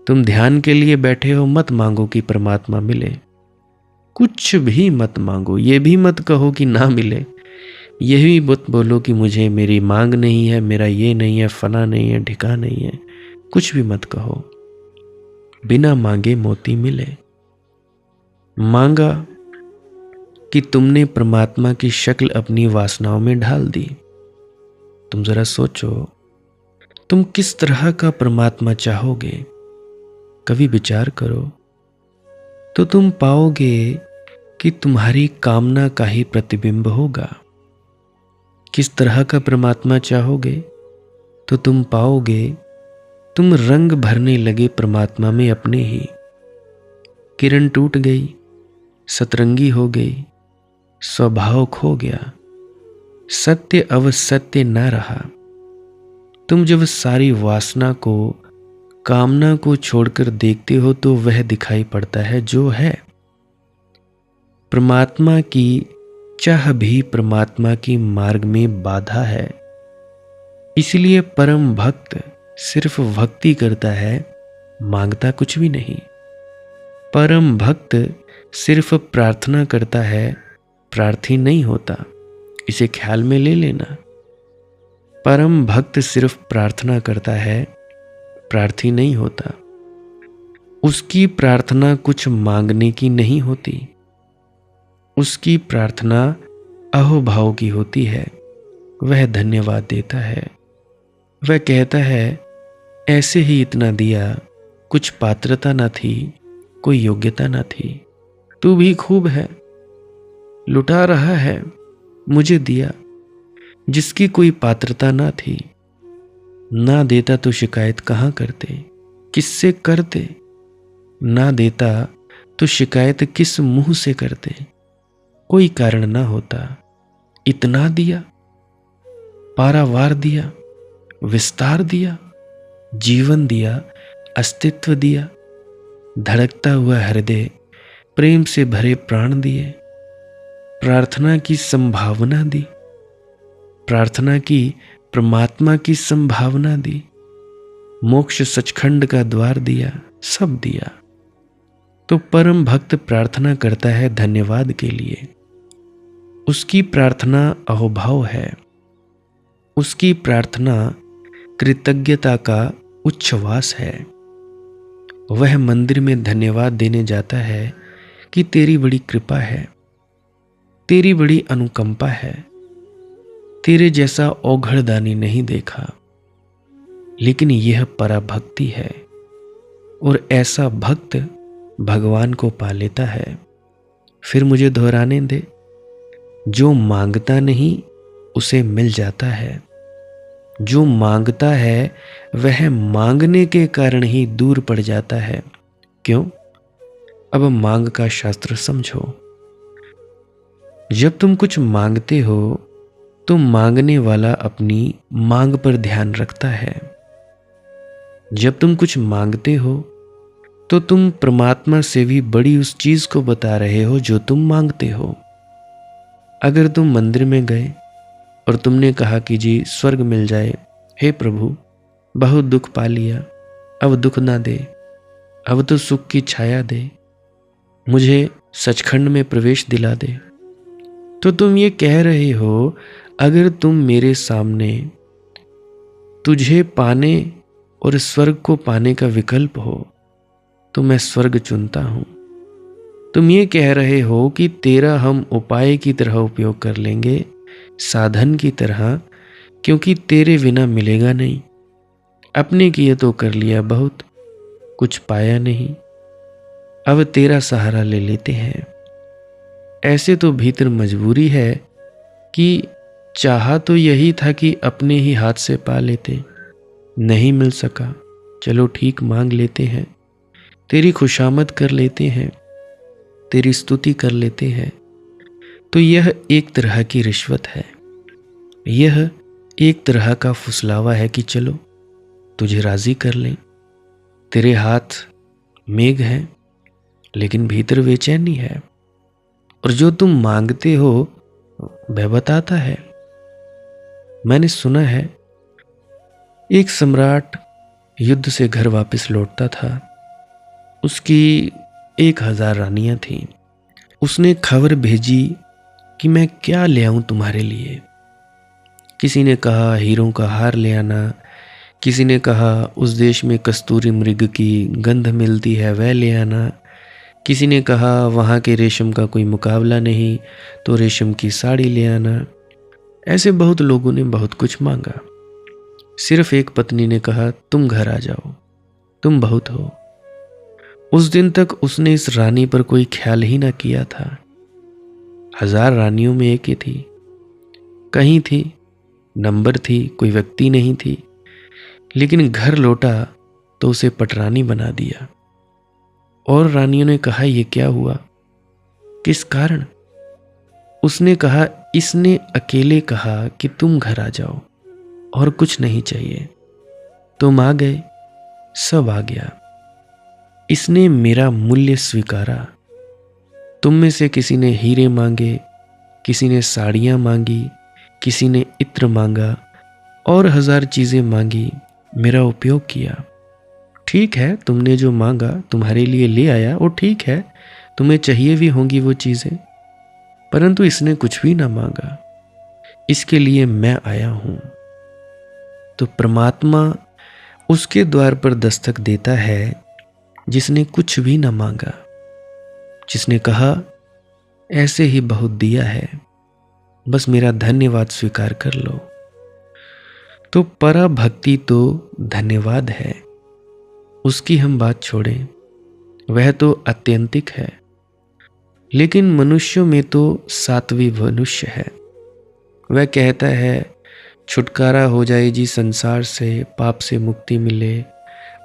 तुम ध्यान के लिए बैठे हो, मत मांगो कि परमात्मा मिले। कुछ भी मत मांगो, ये भी मत कहो कि ना मिले, यही मत बोलो कि मुझे, मेरी मांग नहीं है, मेरा ये नहीं है, फला नहीं है, ढिका नहीं है। कुछ भी मत कहो। बिना मांगे मोती मिले। मांगा कि तुमने परमात्मा की शक्ल अपनी वासनाओं में ढाल दी। तुम जरा सोचो, तुम किस तरह का परमात्मा चाहोगे? कभी विचार करो तो तुम पाओगे कि तुम्हारी कामना का ही प्रतिबिंब होगा। किस तरह का परमात्मा चाहोगे तो तुम पाओगे, तुम रंग भरने लगे परमात्मा में अपने ही। किरण टूट गई, सतरंगी हो गई, स्वभाव खो गया, सत्य अवसत्य न रहा। तुम जब सारी वासना को, कामना को छोड़कर देखते हो तो वह दिखाई पड़ता है जो है। परमात्मा की चाह भी परमात्मा की मार्ग में बाधा है। इसलिए परम भक्त सिर्फ भक्ति करता है, मांगता कुछ भी नहीं। परम भक्त सिर्फ प्रार्थना करता है, प्रार्थी नहीं होता। इसे ख्याल में ले लेना। परम भक्त सिर्फ प्रार्थना करता है, प्रार्थी नहीं होता। उसकी प्रार्थना कुछ मांगने की नहीं होती, उसकी प्रार्थना अहोभाव की होती है। वह धन्यवाद देता है, वह कहता है ऐसे ही इतना दिया, कुछ पात्रता न थी, कोई योग्यता न थी, तू भी खूब है, लुटा रहा है, मुझे दिया। जिसकी कोई पात्रता ना थी, ना देता तो शिकायत कहाँ करते, किससे करते? ना देता तो शिकायत किस मुंह से करते? कोई कारण ना होता। इतना दिया, पारावार दिया, विस्तार दिया, जीवन दिया, अस्तित्व दिया, धड़कता हुआ हृदय, प्रेम से भरे प्राण दिए, प्रार्थना की संभावना दी, प्रार्थना की परमात्मा की संभावना दी, मोक्ष सचखंड का द्वार दिया, सब दिया। तो परम भक्त प्रार्थना करता है धन्यवाद के लिए। उसकी प्रार्थना अहोभाव है, उसकी प्रार्थना कृतज्ञता का उच्छ्वास है। वह मंदिर में धन्यवाद देने जाता है कि तेरी बड़ी कृपा है, तेरी बड़ी अनुकंपा है, तेरे जैसा औघड़दानी नहीं देखा। लेकिन यह पराभक्ति है, और ऐसा भक्त भगवान को पा लेता है। फिर मुझे दोहराने दे, जो मांगता नहीं उसे मिल जाता है, जो मांगता है वह मांगने के कारण ही दूर पड़ जाता है। क्यों? अब मांग का शास्त्र समझो। जब तुम कुछ मांगते हो तो मांगने वाला अपनी मांग पर ध्यान रखता है। जब तुम कुछ मांगते हो तो तुम परमात्मा से भी बड़ी उस चीज को बता रहे हो जो तुम मांगते हो। अगर तुम मंदिर में गए और तुमने कहा कि जी स्वर्ग मिल जाए, हे प्रभु बहुत दुख पा लिया, अब दुख ना दे, अब तो सुख की छाया दे, मुझे सचखंड में प्रवेश दिला दे, तो तुम ये कह रहे हो अगर तुम मेरे सामने तुझे पाने और स्वर्ग को पाने का विकल्प हो तो मैं स्वर्ग चुनता हूं। तुम ये कह रहे हो कि तेरा हम उपाय की तरह उपयोग कर लेंगे, साधन की तरह, क्योंकि तेरे बिना मिलेगा नहीं। अपने किए तो कर लिया बहुत, कुछ पाया नहीं, अब तेरा सहारा ले लेते हैं। ऐसे तो भीतर मजबूरी है कि चाहा तो यही था कि अपने ही हाथ से पा लेते, नहीं मिल सका, चलो ठीक मांग लेते हैं, तेरी खुशामद कर लेते हैं, तेरी स्तुति कर लेते हैं। तो यह एक तरह की रिश्वत है, यह एक तरह का फुसलावा है कि चलो तुझे राजी कर लें। तेरे हाथ मेघ हैं लेकिन भीतर बेचैनी है, और जो तुम मांगते हो वह बताता है। मैंने सुना है एक सम्राट युद्ध से घर वापस लौटता था, उसकी 1000 रानियां थीं। उसने खबर भेजी कि मैं क्या ले आऊं तुम्हारे लिए। किसी ने कहा हीरों का हार ले आना, किसी ने कहा उस देश में कस्तूरी मृग की गंध मिलती है वह ले आना, किसी ने कहा वहाँ के रेशम का कोई मुकाबला नहीं तो रेशम की साड़ी ले आना। ऐसे बहुत लोगों ने बहुत कुछ मांगा। सिर्फ एक पत्नी ने कहा तुम घर आ जाओ, तुम बहुत हो। उस दिन तक उसने इस रानी पर कोई ख्याल ही ना किया था। 1000 रानियों में एक ही थी, कहीं थी, नंबर थी, कोई व्यक्ति नहीं थी। लेकिन घर लौटा तो उसे पटरानी बना दिया। और रानियों ने कहा, ये क्या हुआ, किस कारण? उसने कहा, इसने अकेले कहा कि तुम घर आ जाओ और कुछ नहीं चाहिए। तुम आ गए, सब आ गया। इसने मेरा मूल्य स्वीकारा। तुम में से किसी ने हीरे मांगे, किसी ने साड़ियाँ मांगी, किसी ने इत्र मांगा और 1000 चीज़ें मांगी, मेरा उपयोग किया। ठीक है, तुमने जो मांगा तुम्हारे लिए ले आया, वो ठीक है, तुम्हें चाहिए भी होंगी वो चीज़ें, परंतु इसने कुछ भी ना मांगा, इसके लिए मैं आया हूं। तो परमात्मा उसके द्वार पर दस्तक देता है जिसने कुछ भी ना मांगा, जिसने कहा ऐसे ही बहुत दिया है, बस मेरा धन्यवाद स्वीकार कर लो। तो पराभक्ति तो धन्यवाद है, उसकी हम बात छोड़ें, वह तो अत्यंतिक है। लेकिन मनुष्यों में तो सात्विक मनुष्य है। वह कहता है, छुटकारा हो जाए जी संसार से, पाप से मुक्ति मिले,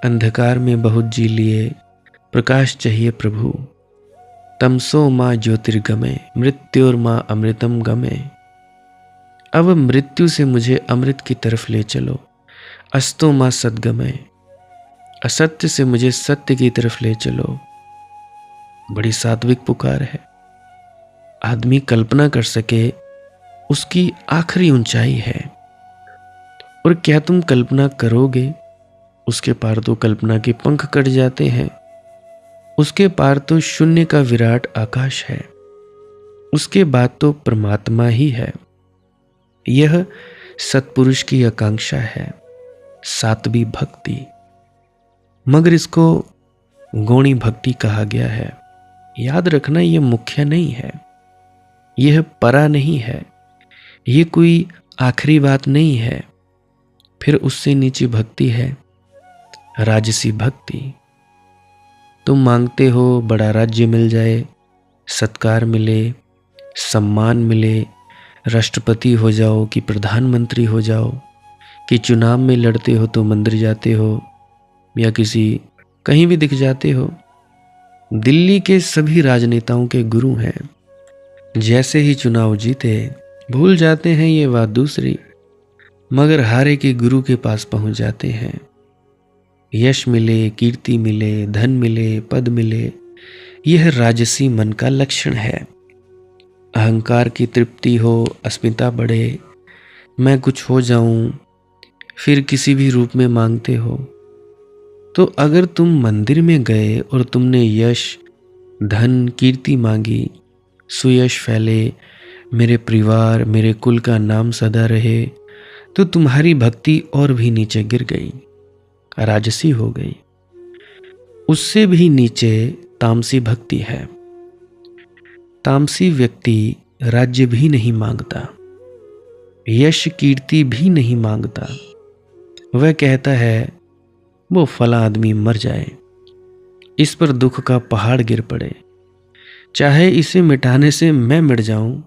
अंधकार में बहुत जी लिए, प्रकाश चाहिए प्रभु, तमसो माँ ज्योतिर्गमय, मृत्योर माँ अमृतम गमय। अब मृत्यु से मुझे अमृत की तरफ ले चलो, अस्तो माँ सद्गमय, असत्य से मुझे सत्य की तरफ ले चलो। बड़ी सात्विक पुकार है। आदमी कल्पना कर सके उसकी आखिरी ऊंचाई है। और क्या तुम कल्पना करोगे? उसके पार तो कल्पना के पंख कट जाते हैं। उसके पार तो शून्य का विराट आकाश है। उसके बाद तो परमात्मा ही है। यह सत्पुरुष की आकांक्षा है, सात्विक भक्ति। मगर इसको गौणी भक्ति कहा गया है। याद रखना, यह मुख्य नहीं है, यह परा नहीं है, यह कोई आखिरी बात नहीं है। फिर उससे नीचे भक्ति है राजसी भक्ति। तुम मांगते हो बड़ा राज्य मिल जाए, सत्कार मिले, सम्मान मिले, राष्ट्रपति हो जाओ कि प्रधानमंत्री हो जाओ, कि चुनाव में लड़ते हो तो मंदिर जाते हो या किसी कहीं भी दिख जाते हो। दिल्ली के सभी राजनेताओं के गुरु हैं। जैसे ही चुनाव जीते भूल जाते हैं ये बात दूसरी, मगर हारे के गुरु के पास पहुंच जाते हैं। यश मिले, कीर्ति मिले, धन मिले, पद मिले, यह राजसी मन का लक्षण है। अहंकार की तृप्ति हो, अस्मिता बढ़े, मैं कुछ हो जाऊं, फिर किसी भी रूप में मांगते हो। तो अगर तुम मंदिर में गए और तुमने यश, धन, कीर्ति मांगी, सुयश फैले, मेरे परिवार, मेरे कुल का नाम सदा रहे, तो तुम्हारी भक्ति और भी नीचे गिर गई, राजसी हो गई। उससे भी नीचे तामसी भक्ति है। तामसी व्यक्ति राज्य भी नहीं मांगता, यश कीर्ति भी नहीं मांगता। वह कहता है वो फला आदमी मर जाए, इस पर दुख का पहाड़ गिर पड़े, चाहे इसे मिटाने से मैं मिट जाऊं,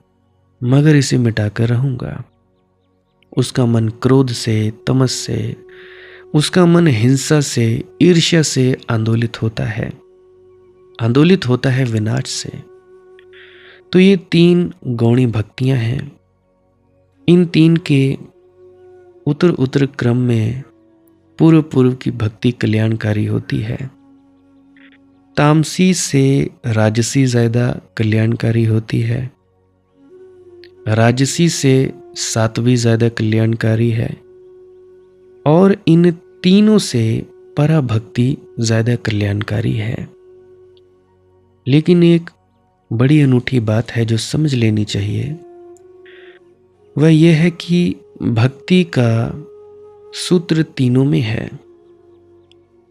मगर इसे मिटाकर रहूंगा। उसका मन क्रोध से, तमस से, उसका मन हिंसा से, ईर्ष्या से आंदोलित होता है विनाश से। तो ये 3 गौणी भक्तियां हैं। इन 3 के उत्तर क्रम में पूर्व की भक्ति कल्याणकारी होती है। तामसी से राजसी ज्यादा कल्याणकारी होती है, राजसी से सात्विक ज्यादा कल्याणकारी है, और इन तीनों से पराभक्ति ज्यादा कल्याणकारी है। लेकिन एक बड़ी अनूठी बात है जो समझ लेनी चाहिए, वह यह है कि भक्ति का सूत्र तीनों में है।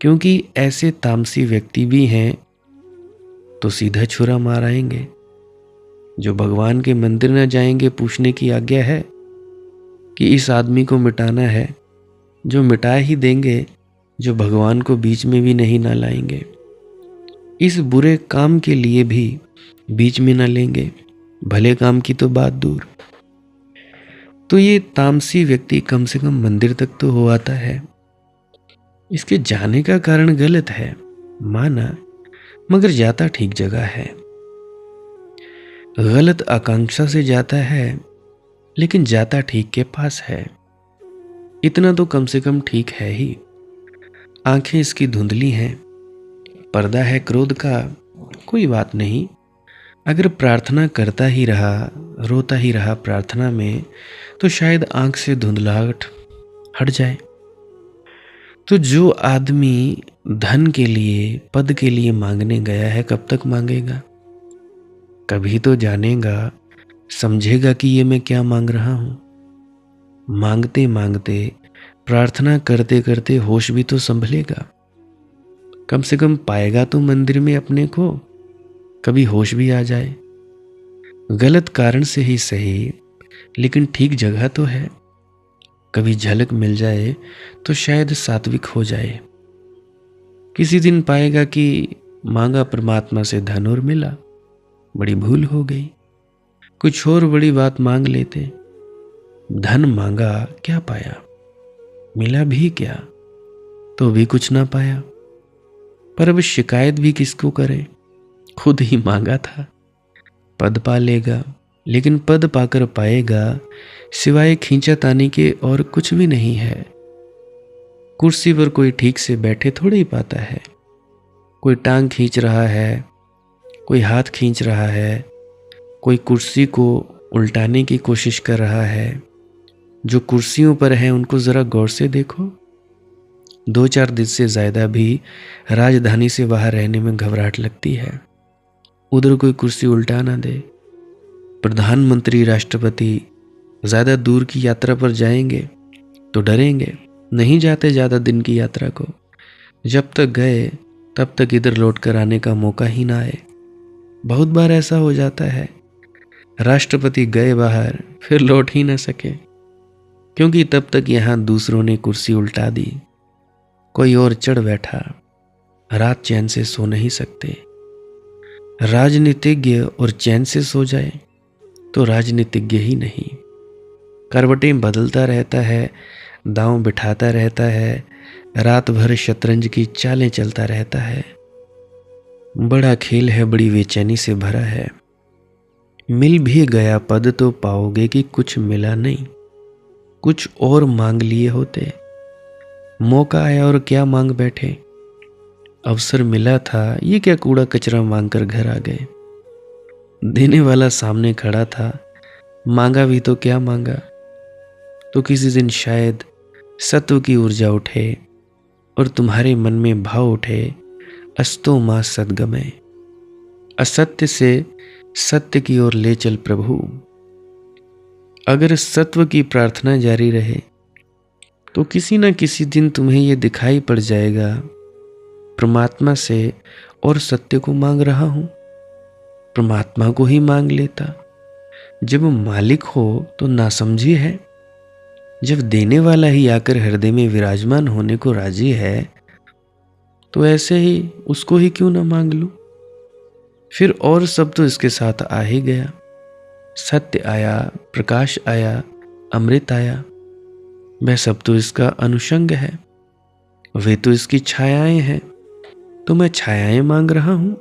क्योंकि ऐसे तामसी व्यक्ति भी हैं तो सीधा छुरा मार आएंगे, जो भगवान के मंदिर न जाएंगे, पूछने की आज्ञा है कि इस आदमी को मिटाना है, जो मिटा ही देंगे, जो भगवान को बीच में भी नहीं ना लाएंगे, इस बुरे काम के लिए भी बीच में ना लेंगे, भले काम की तो बात दूर। तो ये तामसी व्यक्ति कम से कम मंदिर तक तो हो आता है। इसके जाने का कारण गलत है, माना, मगर जाता ठीक जगह है। गलत आकांक्षा से जाता है, लेकिन जाता ठीक के पास है। इतना तो कम से कम ठीक है ही। आंखें इसकी धुंधली हैं, पर्दा है क्रोध का, कोई बात नहीं। अगर प्रार्थना करता ही रहा, रोता ही रहा प्रार्थना में, तो शायद आंख से धुंधलाहट हट जाए। तो जो आदमी धन के लिए, पद के लिए मांगने गया है, कब तक मांगेगा? कभी तो जानेगा, समझेगा कि ये मैं क्या मांग रहा हूं। मांगते मांगते, प्रार्थना करते करते होश भी तो संभलेगा। कम से कम पाएगा तो मंदिर में अपने को, कभी होश भी आ जाए। गलत कारण से ही सही, लेकिन ठीक जगह तो है। कभी झलक मिल जाए तो शायद सात्विक हो जाए। किसी दिन पाएगा कि मांगा परमात्मा से धन और मिला, बड़ी भूल हो गई। कुछ और बड़ी बात मांग लेते। धन मांगा, क्या पाया? मिला भी क्या? तो भी कुछ ना पाया। पर अब शिकायत भी किसको करे? खुद ही मांगा था। पद पा लेगा, लेकिन पद पाकर पाएगा सिवाय खींचातानी के और कुछ भी नहीं है। कुर्सी पर कोई ठीक से बैठे थोड़ा ही पाता है। कोई टांग खींच रहा है, कोई हाथ खींच रहा है, कोई कुर्सी को उल्टाने की कोशिश कर रहा है। जो कुर्सियों पर हैं उनको जरा गौर से देखो। 2-4 दिन से ज्यादा भी राजधानी से बाहर रहने में घबराहट लगती है। उधर कोई कुर्सी उल्टा ना दे। प्रधानमंत्री, राष्ट्रपति ज्यादा दूर की यात्रा पर जाएंगे तो डरेंगे, नहीं जाते ज्यादा दिन की यात्रा को। जब तक गए तब तक इधर लौट कर आने का मौका ही ना आए। बहुत बार ऐसा हो जाता है, राष्ट्रपति गए बाहर फिर लौट ही ना सके, क्योंकि तब तक यहां दूसरों ने कुर्सी उल्टा दी, कोई और चढ़ बैठा। रात चैन से सो नहीं सकते। राजनीतिज्ञ और चैन से सो जाए तो राजनीतिज्ञ ही नहीं। करवटें बदलता रहता है, दांव बिठाता रहता है, रात भर शतरंज की चालें चलता रहता है। बड़ा खेल है, बड़ी बेचैनी से भरा है। मिल भी गया पद तो पाओगे कि कुछ मिला नहीं। कुछ और मांग लिए होते। मौका आया और क्या मांग बैठे। अवसर मिला था, ये क्या कूड़ा कचरा मांग कर घर आ गए। देने वाला सामने खड़ा था, मांगा भी तो क्या मांगा। तो किसी दिन शायद सत्व की ऊर्जा उठे और तुम्हारे मन में भाव उठे, अस्तो मां सद्गमय। असत्य से सत्य की ओर ले चल प्रभु। अगर सत्व की प्रार्थना जारी रहे तो किसी न किसी दिन तुम्हें यह दिखाई पड़ जाएगा, परमात्मा से और सत्य को मांग रहा हूं। परमात्मा को ही मांग लेता। जब मालिक हो तो नासमझी है। जब देने वाला ही आकर हृदय में विराजमान होने को राजी है, तो ऐसे ही उसको ही क्यों ना मांग लूं। फिर और सब तो इसके साथ आ ही गया। सत्य आया, प्रकाश आया, अमृत आया। वह सब तो इसका अनुषंग है। वे तो इसकी छायाएं हैं। तो मैं छायाएं मांग रहा हूं।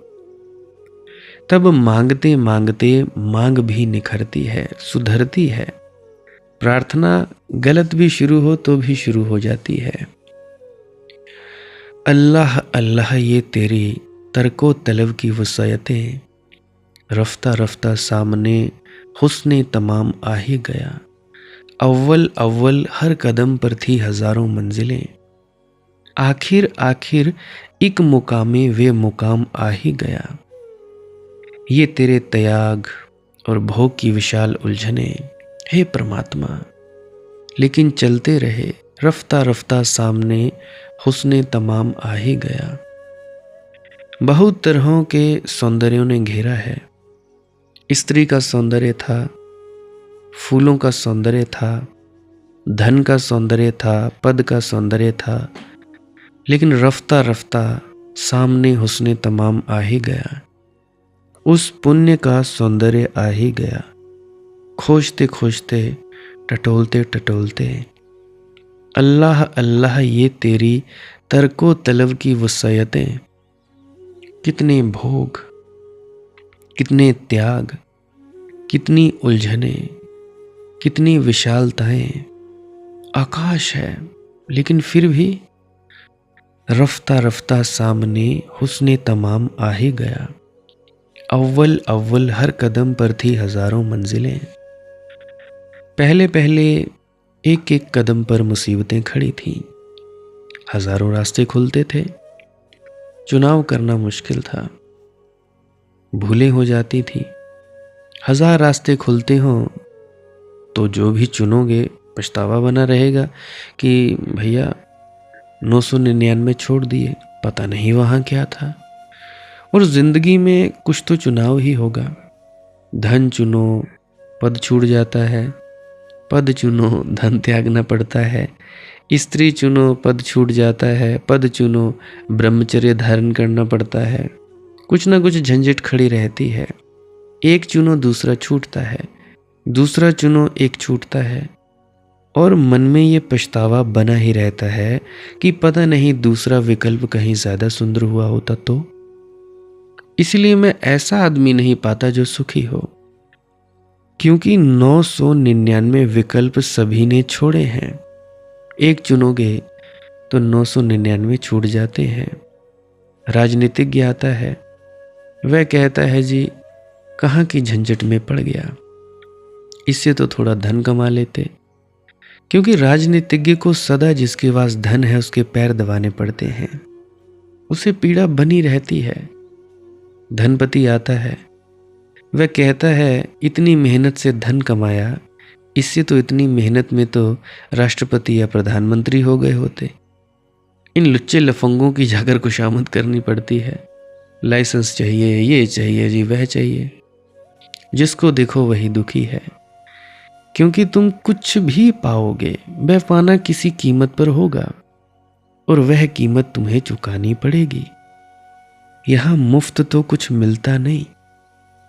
तब मांगते मांगते मांग भी निखरती है, सुधरती है। प्रार्थना गलत भी शुरू हो तो भी शुरू हो जाती है। अल्लाह अल्लाह ये तेरी तरको तलब की वसायतें, रफ्ता रफ्ता सामने हुस्ने तमाम आ ही गया। अव्वल अव्वल हर कदम पर थी हजारों मंजिलें, आखिर आखिर एक मुकामे वे मुकाम आ ही गया। ये तेरे त्याग और भोग की विशाल उलझने, हे परमात्मा। लेकिन चलते रहे, रफ्ता रफ्ता सामने हुस्ने तमाम आ ही गया। बहुत तरहों के सौंदर्यों ने घेरा है। स्त्री का सौंदर्य था, फूलों का सौंदर्य था, धन का सौंदर्य था, पद का सौंदर्य था। लेकिन रफ्ता रफ्ता सामने हुस्ने तमाम आ ही गया। उस पुण्य का सौंदर्य आ ही गया। खोजते खोजते, टटोलते टटोलते, अल्लाह अल्लाह ये तेरी तरको तलब की वसायतें, कितने भोग, कितने त्याग, कितनी उलझने, कितनी विशालताएं। आकाश है, लेकिन फिर भी रफ्ता रफ्ता सामने हुस्ने तमाम आ ही गया। अव्वल अव्वल हर कदम पर थी हजारों मंजिलें। पहले पहले एक एक कदम पर मुसीबतें खड़ी थीं। हजारों रास्ते खुलते थे, चुनाव करना मुश्किल था। भूलें हो जाती थी। हजार रास्ते खुलते हों तो जो भी चुनोगे पछतावा बना रहेगा कि भैया 999 छोड़ दिए, पता नहीं वहां क्या था। और जिंदगी में कुछ तो चुनाव ही होगा। धन चुनो, पद छूट जाता है। पद चुनो, धन त्यागना पड़ता है। स्त्री चुनो, पद छूट जाता है। पद चुनो, ब्रह्मचर्य धारण करना पड़ता है। कुछ ना कुछ झंझट खड़ी रहती है। एक चुनो, दूसरा छूटता है। दूसरा चुनो, एक छूटता है। और मन में ये पछतावा बना ही रहता है कि पता नहीं दूसरा विकल्प कहीं ज्यादा सुंदर हुआ होता तो। इसलिए मैं ऐसा आदमी नहीं पाता जो सुखी हो, क्योंकि 999 विकल्प सभी ने छोड़े हैं। एक चुनोगे तो 999 छूट जाते हैं। राजनीतिज्ञ आता है, वह कहता है जी कहाँ की झंझट में पड़ गया, इससे तो थोड़ा धन कमा लेते। क्योंकि राजनीतिज्ञ को सदा जिसके पास धन है उसके पैर दबाने पड़ते हैं, उसे पीड़ा बनी रहती है। धनपति आता है, वह कहता है इतनी मेहनत से धन कमाया, इससे तो इतनी मेहनत में तो राष्ट्रपति या प्रधानमंत्री हो गए होते। इन लुच्चे लफंगों की जाकर खुशामद करनी पड़ती है। लाइसेंस चाहिए, ये चाहिए जी, वह चाहिए। जिसको देखो वही दुखी है, क्योंकि तुम कुछ भी पाओगे वह पाना किसी कीमत पर होगा, और वह कीमत तुम्हें चुकानी पड़ेगी। यहां मुफ्त तो कुछ मिलता नहीं।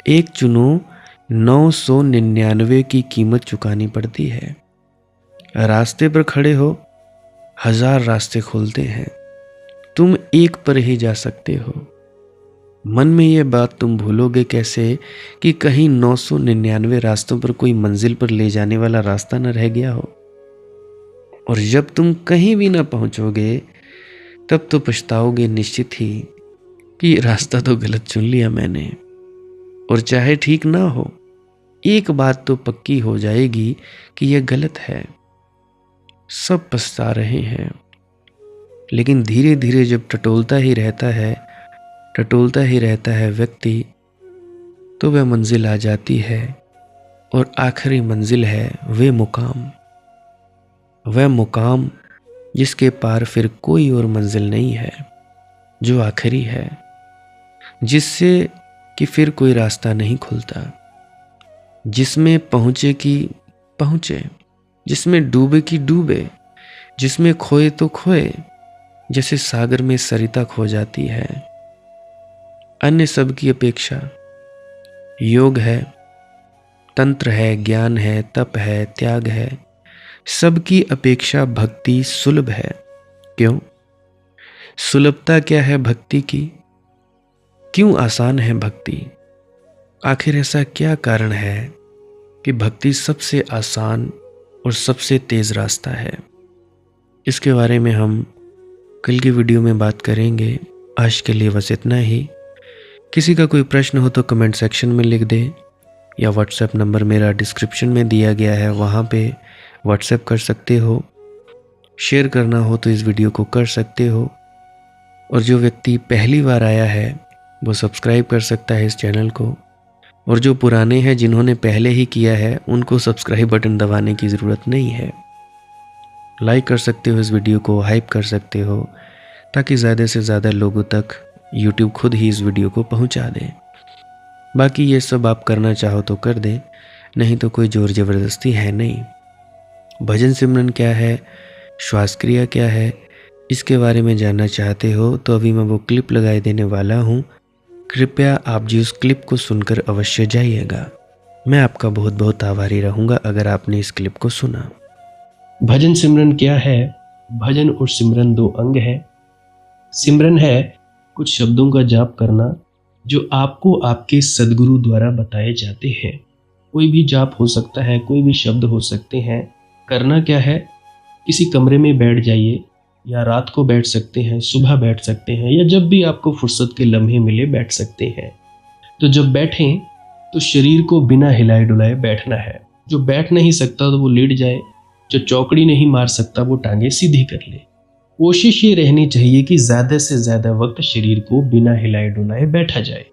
एक चुनो, 999 की कीमत चुकानी पड़ती है। रास्ते पर खड़े हो, हजार रास्ते खुलते हैं, तुम एक पर ही जा सकते हो। मन में यह बात तुम भूलोगे कैसे कि कहीं 999 रास्तों पर कोई मंजिल पर ले जाने वाला रास्ता न रह गया हो। और जब तुम कहीं भी ना पहुंचोगे तब तो पछताओगे निश्चित ही कि रास्ता तो गलत चुन लिया मैंने। और चाहे ठीक ना हो, एक बात तो पक्की हो जाएगी कि यह गलत है। सब पछता रहे हैं, लेकिन धीरे धीरे जब टटोलता ही रहता है व्यक्ति, तो वह मंजिल आ जाती है। और आखिरी मंजिल है वह मुकाम जिसके पार फिर कोई और मंजिल नहीं है, जो आखिरी है, जिससे कि फिर कोई रास्ता नहीं खुलता, जिसमें पहुंचे कि पहुंचे, जिसमें डूबे कि डूबे, जिसमें खोए तो खोए, जैसे सागर में सरिता खो जाती है। अन्य सब की अपेक्षा योग है, तंत्र है, ज्ञान है, तप है, त्याग है, सबकी अपेक्षा भक्ति सुलभ है। क्यों? सुलभता क्या है भक्ति की? क्यों आसान है भक्ति? आखिर ऐसा क्या कारण है कि भक्ति सबसे आसान और सबसे तेज रास्ता है? इसके बारे में हम कल की वीडियो में बात करेंगे। आज के लिए बस इतना ही। किसी का कोई प्रश्न हो तो कमेंट सेक्शन में लिख दे, या व्हाट्सएप नंबर मेरा डिस्क्रिप्शन में दिया गया है, वहाँ पे व्हाट्सएप कर सकते हो। शेयर करना हो तो इस वीडियो को कर सकते हो। और जो व्यक्ति पहली बार आया है वो सब्सक्राइब कर सकता है इस चैनल को, और जो पुराने हैं जिन्होंने पहले ही किया है उनको सब्सक्राइब बटन दबाने की ज़रूरत नहीं है। लाइक कर सकते हो इस वीडियो को, हाइप कर सकते हो, ताकि ज़्यादा से ज़्यादा लोगों तक यूट्यूब खुद ही इस वीडियो को पहुंचा दे। बाकी ये सब आप करना चाहो तो कर दे, नहीं तो कोई जोर ज़बरदस्ती है नहीं। भजन सिमरन क्या है, श्वास क्रिया क्या है, इसके बारे में जानना चाहते हो तो अभी मैं वो क्लिप लगाए देने वाला हूँ। कृपया आप जी उस क्लिप को सुनकर अवश्य जाइएगा। मैं आपका बहुत बहुत आभारी रहूँगा अगर आपने इस क्लिप को सुना। भजन सिमरन क्या है? भजन और सिमरन दो अंग है। सिमरन है कुछ शब्दों का जाप करना जो आपको आपके सद्गुरु द्वारा बताए जाते हैं। कोई भी जाप हो सकता है, कोई भी शब्द हो सकते हैं। करना क्या है, किसी कमरे में बैठ जाइए, या रात को बैठ सकते हैं, सुबह बैठ सकते हैं, या जब भी आपको फुर्सत के लम्हे मिले बैठ सकते हैं। तो जब बैठें तो शरीर को बिना हिलाए डुलाए बैठना है। जो बैठ नहीं सकता तो वो लेट जाए, जो चौकड़ी नहीं मार सकता वो टांगे सीधी कर ले। कोशिश ये रहनी चाहिए कि ज़्यादा से ज़्यादा वक्त शरीर को बिना हिलाए डुलाए बैठा जाए।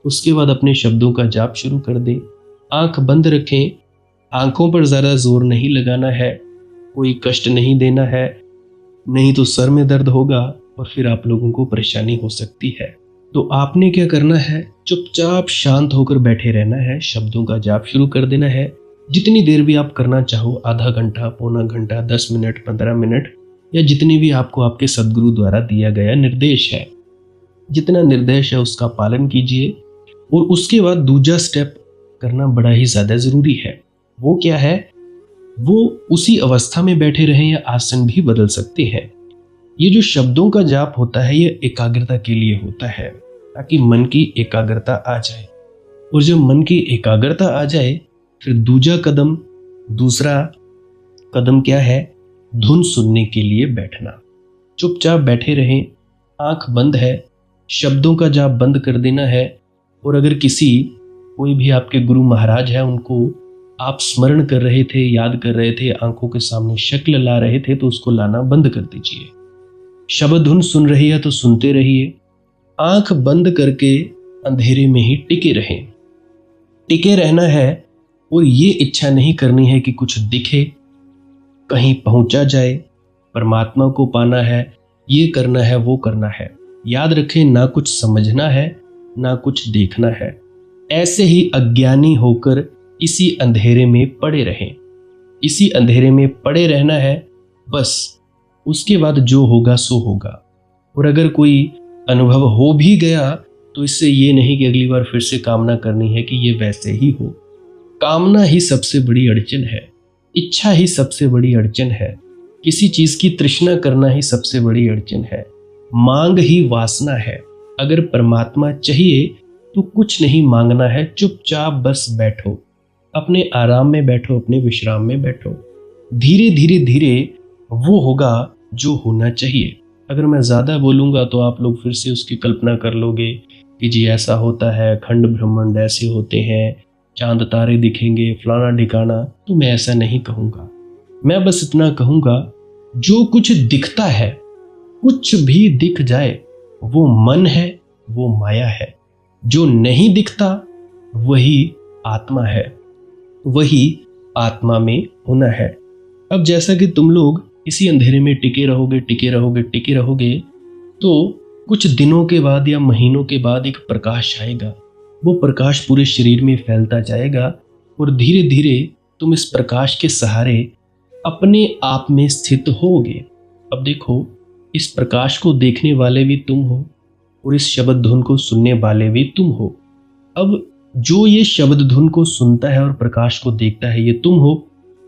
उसके बाद अपने शब्दों का जाप शुरू कर दें। आंख बंद रखें, आंखों पर ज़्यादा जोर नहीं लगाना है, कोई कष्ट नहीं देना है, नहीं तो सर में दर्द होगा और फिर आप लोगों को परेशानी हो सकती है। तो आपने क्या करना है, चुपचाप शांत होकर बैठे रहना है, शब्दों का जाप शुरू कर देना है। जितनी देर भी आप करना चाहो, आधा घंटा, पौना घंटा, 10 मिनट, 15 मिनट, या जितनी भी आपको आपके सद्गुरु द्वारा दिया गया निर्देश है, जितना निर्देश है उसका पालन कीजिए। और उसके बाद दूसरा स्टेप करना बड़ा ही ज़्यादा ज़रूरी है। वो क्या है, वो उसी अवस्था में बैठे रहें या आसन भी बदल सकते हैं। ये जो शब्दों का जाप होता है ये एकाग्रता के लिए होता है, ताकि मन की एकाग्रता आ जाए। और जब मन की एकाग्रता आ जाए फिर दूसरा कदम क्या है, धुन सुनने के लिए बैठना। चुपचाप बैठे रहें, आंख बंद है, शब्दों का जाप बंद कर देना है। और अगर कोई भी आपके गुरु महाराज है, उनको आप स्मरण कर रहे थे, याद कर रहे थे, आंखों के सामने शक्ल ला रहे थे, तो उसको लाना बंद कर दीजिए। शब्द धुन सुन रही है तो सुनते रहिए, आंख बंद करके अंधेरे में ही टिके रहें। टिके रहना है और ये इच्छा नहीं करनी है कि कुछ दिखे, कहीं पहुंचा जाए, परमात्मा को पाना है, ये करना है, वो करना है। याद रखें, ना कुछ समझना है, ना कुछ देखना है। ऐसे ही अज्ञानी होकर इसी अंधेरे में पड़े रहें। इसी अंधेरे में पड़े रहना है बस। उसके बाद जो होगा सो होगा। और अगर कोई अनुभव हो भी गया तो इससे ये नहीं कि अगली बार फिर से कामना करनी है कि ये वैसे ही हो। कामना ही सबसे बड़ी अड़चन है, इच्छा ही सबसे बड़ी अड़चन है, किसी चीज की तृष्णा करना ही सबसे बड़ी अड़चन है, मांग ही वासना है। अगर परमात्मा चाहिए तो कुछ नहीं मांगना है, चुपचाप बस बैठो, अपने आराम में बैठो, अपने विश्राम में बैठो। धीरे धीरे धीरे वो होगा जो होना चाहिए। अगर मैं ज़्यादा बोलूँगा तो आप लोग फिर से उसकी कल्पना कर लोगे कि जी ऐसा होता है, खंड ब्रह्मांड ऐसे होते हैं, चांद तारे दिखेंगे, फलाना ढिकाना। तो मैं ऐसा नहीं कहूँगा, मैं बस इतना कहूँगा, जो कुछ दिखता है, कुछ भी दिख जाए, वो मन है, वो माया है। जो नहीं दिखता वही आत्मा है, वही आत्मा में होना है। अब जैसा कि तुम लोग इसी अंधेरे में टिके रहोगे, टिके रहोगे, टिके रहोगे, तो कुछ दिनों के बाद या महीनों के बाद एक प्रकाश आएगा। वो प्रकाश पूरे शरीर में फैलता जाएगा और धीरे धीरे तुम इस प्रकाश के सहारे अपने आप में स्थित होगे। अब देखो, इस प्रकाश को देखने वाले भी तुम हो और इस शब्द धुन को सुनने वाले भी तुम हो। अब जो ये शब्द धुन को सुनता है और प्रकाश को देखता है, ये तुम हो।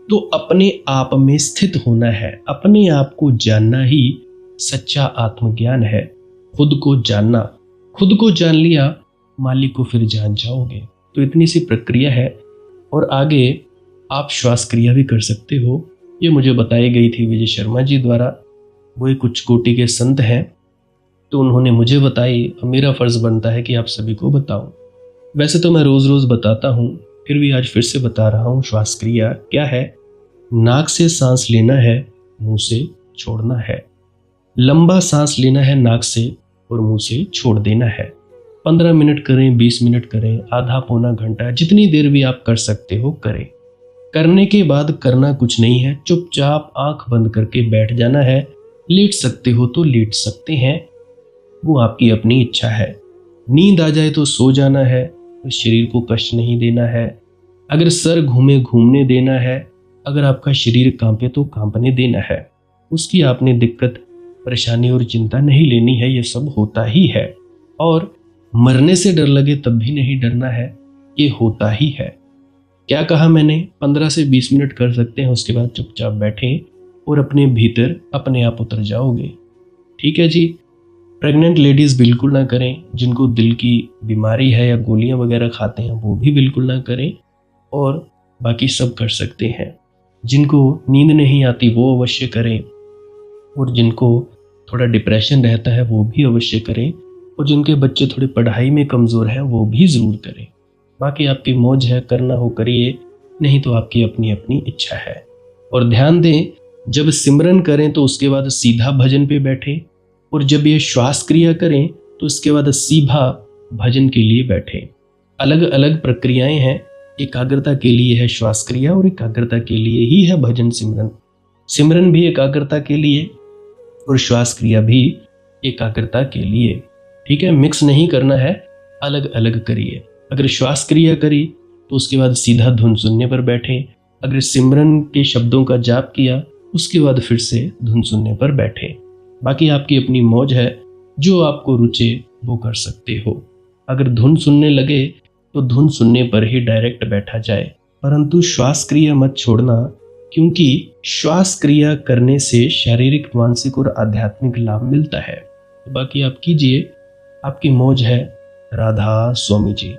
तो अपने आप में स्थित होना है, अपने आप को जानना ही सच्चा आत्मज्ञान है। खुद को जानना, खुद को जान लिया, मालिक को फिर जान जाओगे। तो इतनी सी प्रक्रिया है। और आगे आप श्वास क्रिया भी कर सकते हो। ये मुझे बताई गई थी विजय शर्मा जी द्वारा। वो एक उच्च कोटि के संत हैं, तो उन्होंने मुझे बताई, अब मेरा फर्ज बनता है कि आप सभी को बताऊं। वैसे तो मैं रोज रोज बताता हूं, फिर भी आज फिर से बता रहा हूं। श्वास क्रिया क्या है, नाक से सांस लेना है, मुंह से छोड़ना है। लंबा सांस लेना है नाक से और मुंह से छोड़ देना है। 15 मिनट करें, 20 मिनट करें, आधा पौना घंटा, जितनी देर भी आप कर सकते हो करें। करने के बाद करना कुछ नहीं है, चुपचाप आंख बंद करके बैठ जाना है। लेट सकते हो तो लेट सकते हैं, वो आपकी अपनी इच्छा है। नींद आ जाए तो सो जाना है, तो शरीर को कष्ट नहीं देना है। अगर सर घूमे घूमने देना है, अगर आपका शरीर कांपे तो कांपने देना है। उसकी आपने दिक्कत, परेशानी और चिंता नहीं लेनी है, ये सब होता ही है। और मरने से डर लगे तब भी नहीं डरना है, ये होता ही है। क्या कहा मैंने, 15 से 20 मिनट कर सकते हैं, उसके बाद चुपचाप बैठें और अपने भीतर अपने आप उतर जाओगे। ठीक है जी। प्रेग्नेंट लेडीज़ बिल्कुल ना करें, जिनको दिल की बीमारी है या गोलियां वगैरह खाते हैं वो भी बिल्कुल ना करें, और बाकी सब कर सकते हैं। जिनको नींद नहीं आती वो अवश्य करें, और जिनको थोड़ा डिप्रेशन रहता है वो भी अवश्य करें, और जिनके बच्चे थोड़ी पढ़ाई में कमज़ोर हैं वो भी ज़रूर करें। बाकी आपकी मौज है, करना हो करिए, नहीं तो आपकी अपनी अपनी इच्छा है। और ध्यान दें, जब सिमरन करें तो उसके बाद सीधा भजन पे बैठें, और जब ये श्वास क्रिया करें तो इसके बाद सीधा भजन के लिए बैठें। अलग अलग प्रक्रियाएं हैं, एकाग्रता के लिए है श्वास क्रिया और एकाग्रता के लिए ही है भजन सिमरन। सिमरन भी एकाग्रता के लिए और श्वास क्रिया भी एकाग्रता के लिए। ठीक है, मिक्स नहीं करना है, अलग अलग करिए। अगर श्वास क्रिया करी तो उसके बाद सीधा धुन सुनने पर बैठें। अगर सिमरन के शब्दों का जाप किया उसके बाद फिर से धुन सुनने पर बैठें। बाकी आपकी अपनी मौज है, जो आपको रुचे वो कर सकते हो। अगर धुन सुनने लगे तो धुन सुनने पर ही डायरेक्ट बैठा जाए, परंतु श्वास क्रिया मत छोड़ना, क्योंकि श्वास क्रिया करने से शारीरिक, मानसिक और आध्यात्मिक लाभ मिलता है। बाकी आप कीजिए, आपकी मौज है। राधा स्वामी जी।